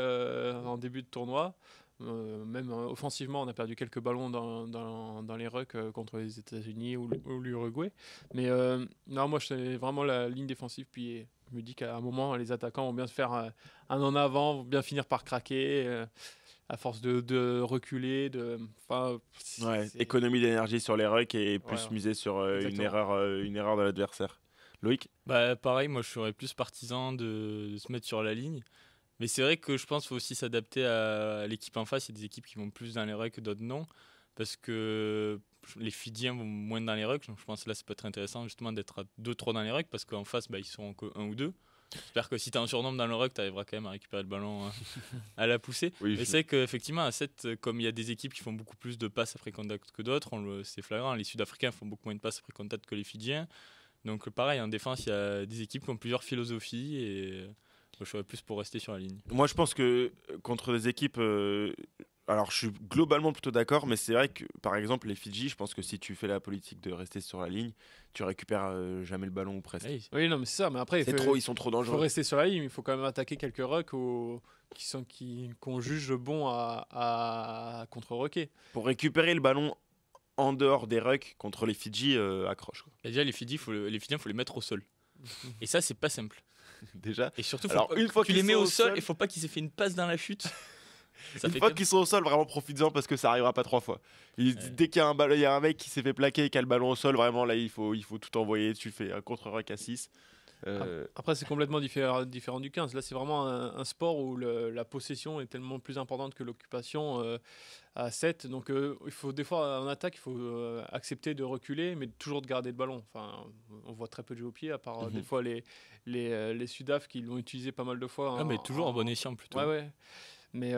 F: en début de tournoi. Même offensivement, on a perdu quelques ballons dans les rucks contre les États-Unis ou l'Uruguay. Mais non, moi, c'est vraiment la ligne défensive. Puis je me dis qu'à un moment, les attaquants vont bien se faire un en avant, vont bien finir par craquer à force de reculer.
E: Économie d'énergie sur les rucks et plus
F: Ouais,
E: miser sur une
F: exactement.
E: erreur de l'adversaire. Loïc.
G: Bah pareil, moi je serais plus partisan de se mettre sur la ligne. Mais c'est vrai que je pense qu'il faut aussi s'adapter à l'équipe en face. Il y a des équipes qui vont plus dans les rucks que d'autres non. Parce que les Fidjiens vont moins dans les rucks. Donc je pense que là, ça peut être intéressant justement d'être à 2-3 dans les rucks. Parce qu'en face, ils sont que 1 ou 2. J'espère que si tu as un surnombre dans le ruck, tu arriveras quand même à récupérer le ballon à la poussée.
E: Oui,
G: Mais c'est qu'effectivement, à 7, comme il y a des équipes qui font beaucoup plus de passes après contact que d'autres, c'est flagrant. Les Sud-Africains font beaucoup moins de passes après contact que les Fidjiens. Donc pareil, en défense, il y a des équipes qui ont plusieurs philosophies et je serais plus pour rester sur la ligne.
E: Moi, je pense que contre des équipes... alors, je suis globalement plutôt d'accord, mais c'est vrai que, par exemple, les Fidji, je pense que si tu fais la politique de rester sur la ligne, tu récupères jamais le ballon ou presque.
G: Hey,
F: Oui, non, mais c'est ça. Mais après,
E: Ils sont trop
F: il faut
E: dangereux.
F: rester sur la ligne. Il faut quand même attaquer quelques rucks qu'on juge bon à contre-rucker.
E: Pour récupérer le ballon en dehors des rucks contre les Fidji, accroche. Quoi.
G: et déjà, les Fidjiens, faut les mettre au sol. Et ça, c'est pas simple.
E: Déjà,
G: Et surtout,
E: Alors, une fois
G: tu les
E: qu'ils
G: mets
E: sont
G: au
E: au
G: sol,
E: sol-
G: il faut pas qu'ils aient fait une passe dans la chute. Ça
E: une
G: fait
E: fois
G: quand
E: qu'ils sont au sol, vraiment profites-en parce que ça arrivera pas 3 fois.
G: Ouais.
E: Dès qu'il y a un mec qui s'est fait plaquer et qui a le ballon au sol, vraiment là, il faut tout envoyer. Tu fais un contre-ruck à 6.
F: Après, c'est complètement différent du 15. Là, c'est vraiment un sport où la possession est tellement plus importante que l'occupation à 7. Donc, il faut des fois, en attaque, il faut accepter de reculer, mais toujours de garder le ballon. Enfin, on voit très peu de jeu au pied, à part des fois les Sudaf qui l'ont utilisé pas mal de fois.
G: Mais toujours en bon escient plutôt.
F: Ouais. Mais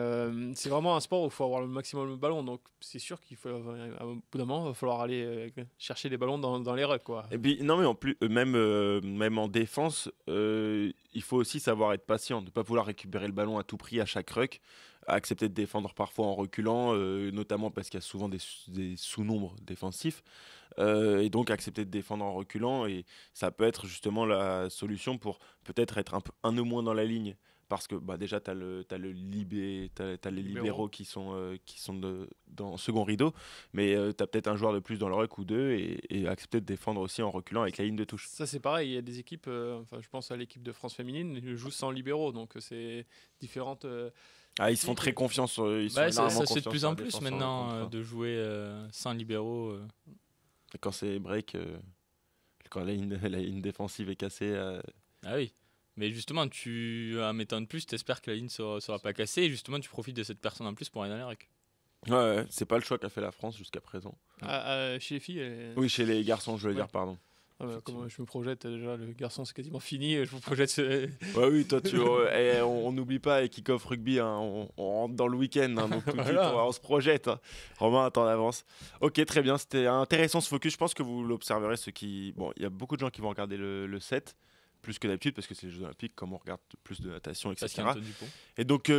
F: c'est vraiment un sport où il faut avoir le maximum de ballons. Donc c'est sûr qu'il faut, à un bout d'un moment, il va falloir aller chercher les ballons dans les rucks, quoi.
E: Et puis, non, mais en plus, même en défense, il faut aussi savoir être patient, ne pas vouloir récupérer le ballon à tout prix à chaque ruck, accepter de défendre parfois en reculant, notamment parce qu'il y a souvent des sous-nombres défensifs. Et donc accepter de défendre en reculant, et ça peut être justement la solution pour peut-être être un au moins dans la ligne. Parce que déjà, tu as les libéraux qui sont dans second rideau, mais tu as peut-être un joueur de plus dans le ruck ou deux, et accepter de défendre aussi en reculant avec la ligne de touche.
F: Ça, c'est pareil. Il y a des équipes, je pense à l'équipe de France féminine, ils jouent sans libéraux, donc c'est différentes.
E: Ils se font très confiance.
G: Ça se fait de plus en plus maintenant de jouer sans libéraux.
E: Et quand c'est break, quand la ligne défensive est cassée.
G: Ah oui. Mais justement, en mettant de plus, tu espères que la ligne ne sera pas cassée, et justement, tu profites de cette personne en plus pour aller dans les règles.
E: Ouais, c'est pas le choix qu'a fait la France jusqu'à présent.
F: Chez les filles
E: Oui, chez les garçons, je veux dire, pardon.
F: Comment je me projette déjà, le garçon c'est quasiment fini, je me projette.
E: Oui, toi on n'oublie pas, et Kick-Off Rugby, hein, on rentre dans le week-end, hein, donc tout de suite on se projette. Hein. Romain, attends d'avance. Ok, très bien, c'était intéressant ce focus. Je pense que vous l'observerez, il y a beaucoup de gens qui vont regarder le set. Plus que d'habitude, parce que c'est les Jeux Olympiques, comme on regarde plus de natation, etc. Et donc,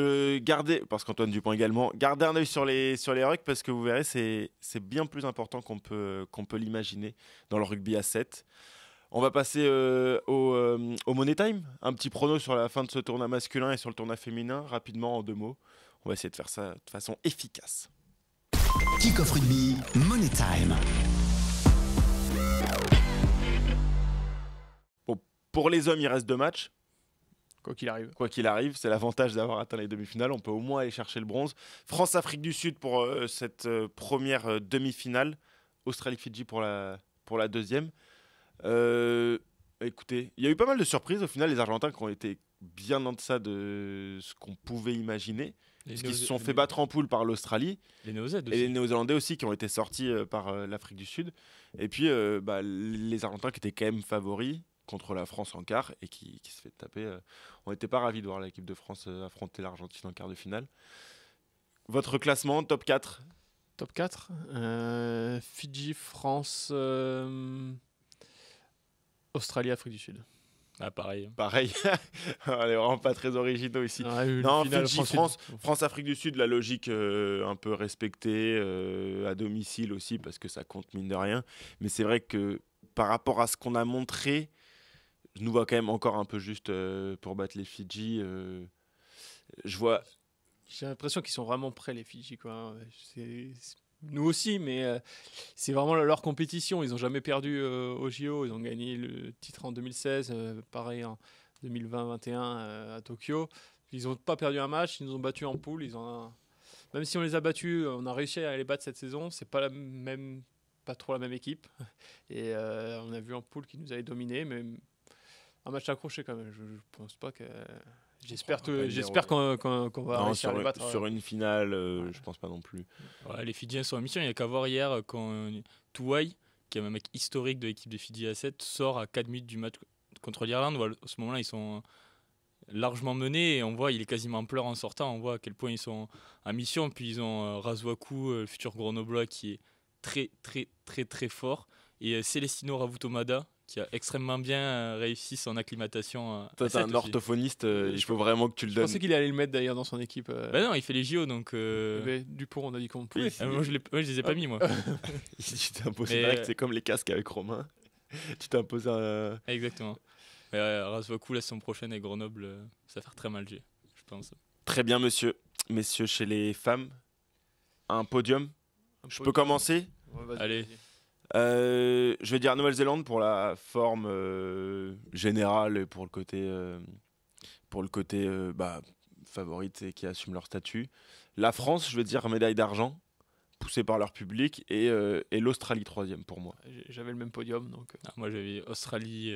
E: parce qu'Antoine Dupont également, gardez un œil sur les rucks, parce que vous verrez, c'est bien plus important qu'on peut l'imaginer dans le rugby à 7. On va passer au Money Time. Un petit prono sur la fin de ce tournoi masculin et sur le tournoi féminin, rapidement, en 2 mots. On va essayer de faire ça de façon efficace.
B: Kick-Off Rugby, Money Time.
E: Pour les hommes, il reste 2 matchs.
F: Quoi qu'il arrive, c'est l'avantage d'avoir atteint les demi-finales. On peut au moins aller chercher le bronze. France-Afrique du Sud pour cette première demi-finale. Australie-Fidji pour la deuxième. Écoutez, il y a eu pas mal de surprises. Au final, les Argentins qui ont été bien en deçà de ce qu'on pouvait imaginer. Parce qu'ils se sont fait battre en poule par l'Australie.
G: Les Néo-Zélandais
E: aussi. Et les Néo-Zélandais aussi qui ont été sortis par l'Afrique du Sud. Et puis, les Argentins qui étaient quand même favoris contre la France en quart, et qui se fait taper. On n'était pas ravis de voir l'équipe de France affronter l'Argentine en quart de finale. Votre classement, top 4?
F: Top 4 Fidji, France, Australie, Afrique du Sud.
G: Pareil.
E: On est vraiment pas très originaux ici. Non, Fidji, France, Afrique du Sud, la logique un peu respectée, à domicile aussi, parce que ça compte mine de rien. Mais c'est vrai que par rapport à ce qu'on a montré, je nous vois quand même encore un peu juste pour battre les Fidji.
F: J'ai l'impression qu'ils sont vraiment prêts, les Fidji, quoi. Nous aussi, mais c'est vraiment leur compétition. Ils n'ont jamais perdu au JO. Ils ont gagné le titre en 2016, pareil en 2020-21 à Tokyo. Ils n'ont pas perdu un match. Ils nous ont battus en poule. Même si on les a battus, on a réussi à les battre cette saison. C'est pas pas trop la même équipe. Et on a vu en poule qu'ils nous avaient dominés, mais un match accroché quand même. Je pense pas que. J'espère qu'on va réussir à les battre.
E: Sur une finale, je pense pas non plus.
G: Ouais, les Fidjiens sont en mission. Il n'y a qu'à voir hier quand Touai, qui est un mec historique de l'équipe de Fidji A7, sort à 4 minutes du match contre l'Irlande. À ce moment-là, ils sont largement menés et on voit, il est quasiment en pleurs en sortant. On voit à quel point ils sont en mission. Puis ils ont Rasuaku, le futur Grenoblois, qui est très, très, très, très fort. Et Celestino Ravutomada, qui a extrêmement bien réussi son acclimatation.
E: Toi, t'es un orthophoniste, il faut vraiment que tu le donnes.
F: Je pensais qu'il allait le mettre d'ailleurs dans son équipe.
G: Non, il fait les JO, donc...
F: Dupont, on a dit qu'on pouvait.
G: Moi, je les ai pas mis, moi.
E: Tu t'es imposé, c'est comme les casques avec Romain. Tu t'es imposé un...
G: Exactement. Rasuaku, la saison prochaine avec Grenoble, ça va faire très mal, je pense.
E: Très bien, messieurs, chez les femmes, un podium. Je peux commencer?
G: Allez.
E: Je vais dire Nouvelle-Zélande pour la forme générale et pour le côté favorite et qui assume leur statut. La France, je vais dire médaille d'argent, poussée par leur public, et l'Australie 3e pour moi.
F: J'avais le même podium. Donc...
G: moi j'avais Australie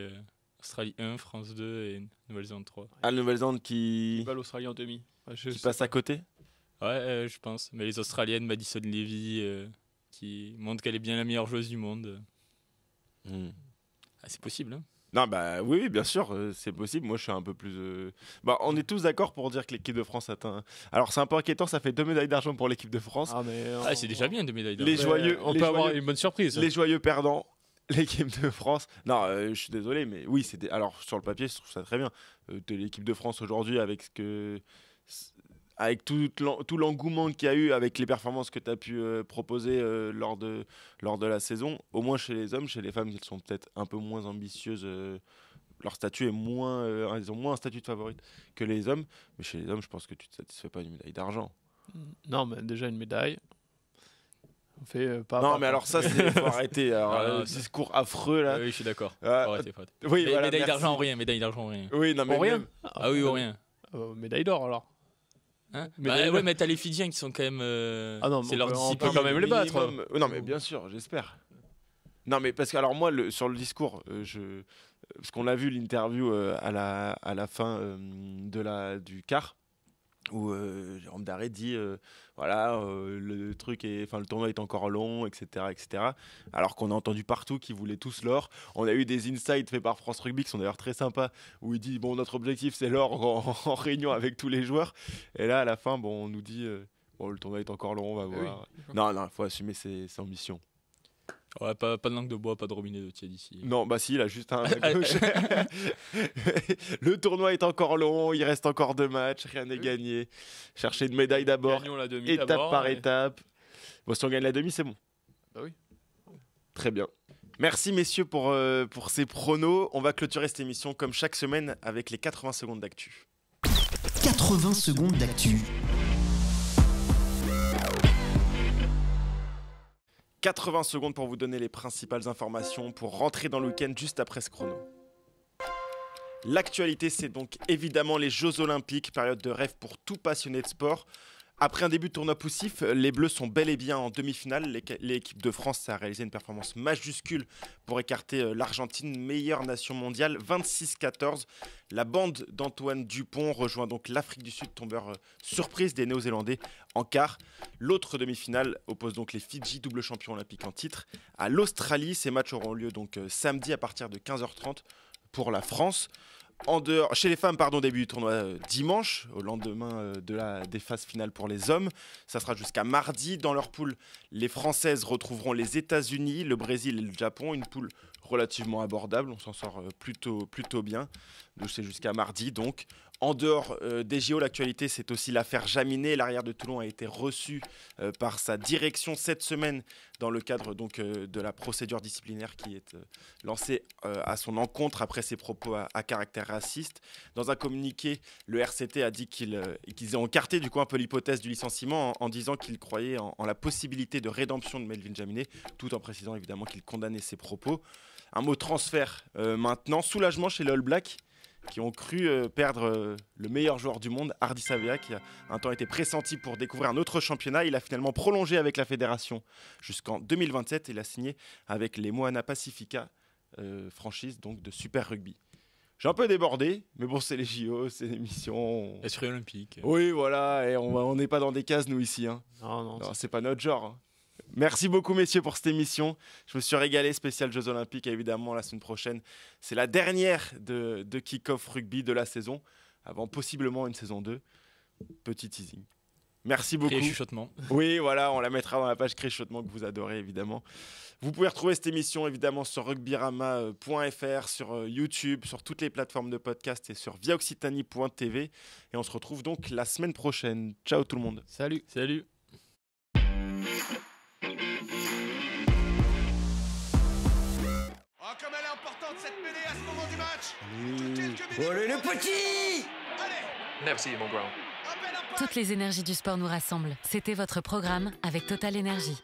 G: Australie 1, France 2 et Nouvelle-Zélande 3.
E: Ah, la Nouvelle-Zélande qui
F: l'Australie en demi.
E: qui passe à côté.
G: Ouais, je pense. Mais les Australiennes, Madison Levy, qui montre qu'elle est bien la meilleure joueuse du monde. Ah, c'est possible, hein.
E: Non, bah oui, bien sûr, c'est possible. Moi, je suis un peu plus. Bah, on est tous d'accord pour dire que l'équipe de France atteint. Alors, c'est un peu inquiétant, ça fait 2 médailles d'argent pour l'équipe de France.
G: C'est déjà bien 2 médailles d'argent.
E: Les joyeux,
F: on peut avoir une bonne surprise.
E: Les joyeux perdants, l'équipe de France. Non, je suis désolé, mais oui, c'était. Alors, sur le papier, je trouve ça très bien. L'équipe de France aujourd'hui, avec ce que. Avec tout l'engouement qu'il y a eu, avec les performances que tu as pu proposer lors de la saison, au moins chez les hommes, chez les femmes, ils sont peut-être un peu moins ambitieuses. Leur statut est moins. Ils ont moins un statut de favorite que les hommes. Mais chez les hommes, je pense que tu ne te satisfais pas d'une médaille d'argent.
F: Non, mais déjà une médaille. On fait pas.
E: Non, mais alors ça, il faut arrêter. Alors, discours affreux là.
G: Oui, je suis d'accord.
E: Oui, voilà,
G: médaille d'argent ou rien, médaille d'argent ou rien.
E: Oui, non, mais
F: rien.
G: Ah oui, ou rien.
F: Médaille d'or alors.
G: Hein ouais, mais t'as les Fidjiens qui sont quand même.
F: Ah non,
G: c'est leur
F: on
G: discipline.
F: peut quand même les battre.
E: Non, mais bien sûr, j'espère. Non, mais parce que alors moi, sur le discours, parce qu'on a vu l'interview à la fin du quart, où Jérôme Daré dit voilà, le tournoi est encore long, etc., etc. Alors qu'on a entendu partout qu'ils voulaient tous l'or. On a eu des insights faits par France Rugby qui sont d'ailleurs très sympas, où il dit bon, notre objectif c'est l'or en réunion avec tous les joueurs. Et là à la fin, on nous dit bon, le tournoi est encore long, on va voir. Oui, non, il faut assumer ses ambitions.
G: Ouais, pas de langue de bois, pas de robinet de tiède ici.
E: Non, bah si, il a juste un à gauche. Le tournoi est encore long, il reste encore 2 matchs, rien n'est gagné. Chercher une médaille d'abord, étape par étape. Bon, si on gagne la demi, c'est bon.
F: Bah oui.
E: Très bien. Merci messieurs pour ces pronos. On va clôturer cette émission comme chaque semaine avec les 80 secondes d'actu.
B: 80 secondes d'actu.
E: 80 secondes pour vous donner les principales informations pour rentrer dans le week-end juste après ce chrono. L'actualité, c'est donc évidemment les Jeux Olympiques, période de rêve pour tout passionné de sport. Après un début de tournoi poussif, les Bleus sont bel et bien en demi-finale. L'équipe de France a réalisé une performance majuscule pour écarter l'Argentine, meilleure nation mondiale, 26-14. La bande d'Antoine Dupont rejoint donc l'Afrique du Sud, tombeur surprise des Néo-Zélandais en quart. L'autre demi-finale oppose donc les Fidji, double champion olympique en titre, à l'Australie. Ces matchs auront lieu donc samedi à partir de 15h30 pour la France. Chez les femmes, début du tournoi dimanche, au lendemain des phases finales pour les hommes. Ça sera jusqu'à mardi. Dans leur poule, les Françaises retrouveront les États-Unis, le Brésil et le Japon. Une poule relativement abordable, on s'en sort plutôt bien. Donc c'est jusqu'à mardi donc. En dehors des JO, l'actualité, c'est aussi l'affaire Jaminet. L'arrière de Toulon a été reçu par sa direction cette semaine dans le cadre donc, de la procédure disciplinaire qui est lancée à son encontre après ses propos à caractère raciste. Dans un communiqué, le RCT a dit qu'ils ont écarté du coup un peu l'hypothèse du licenciement en disant qu'ils croyaient en la possibilité de rédemption de Melvin Jaminet, tout en précisant évidemment qu'ils condamnaient ses propos. Un mot transfert maintenant. Soulagement chez les All Blacks, qui ont cru perdre le meilleur joueur du monde, Hardy Savea, qui a un temps été pressenti pour découvrir un autre championnat. Il a finalement prolongé avec la fédération jusqu'en 2027 et il a signé avec les Moana Pacifica, franchise donc de Super Rugby. J'ai un peu débordé, mais bon, c'est les JO, c'est l'émission.
G: Esprit olympique.
E: Oui, voilà, et on n'est pas dans des cases, nous, ici. Hein.
F: Non,
E: c'est pas notre genre. Hein. Merci beaucoup, messieurs, pour cette émission. Je me suis régalé, spécial Jeux Olympiques. Et évidemment, la semaine prochaine, c'est la dernière de Kick-Off Rugby de la saison, avant possiblement une saison 2. Petit teasing. Merci beaucoup.
G: Et chuchotement.
E: Oui, voilà, on la mettra dans la page Cré Chuchotement que vous adorez, évidemment. Vous pouvez retrouver cette émission, évidemment, sur rugbyrama.fr, sur YouTube, sur toutes les plateformes de podcast et sur viaoccitanie.tv. Et on se retrouve donc la semaine prochaine. Ciao tout le monde.
F: Salut.
A: Comme elle est importante cette mêlée à ce moment du match.
B: Allez le petit!
H: Merci mon grand.
D: Toutes les énergies du sport nous rassemblent. C'était votre programme avec Total Énergie.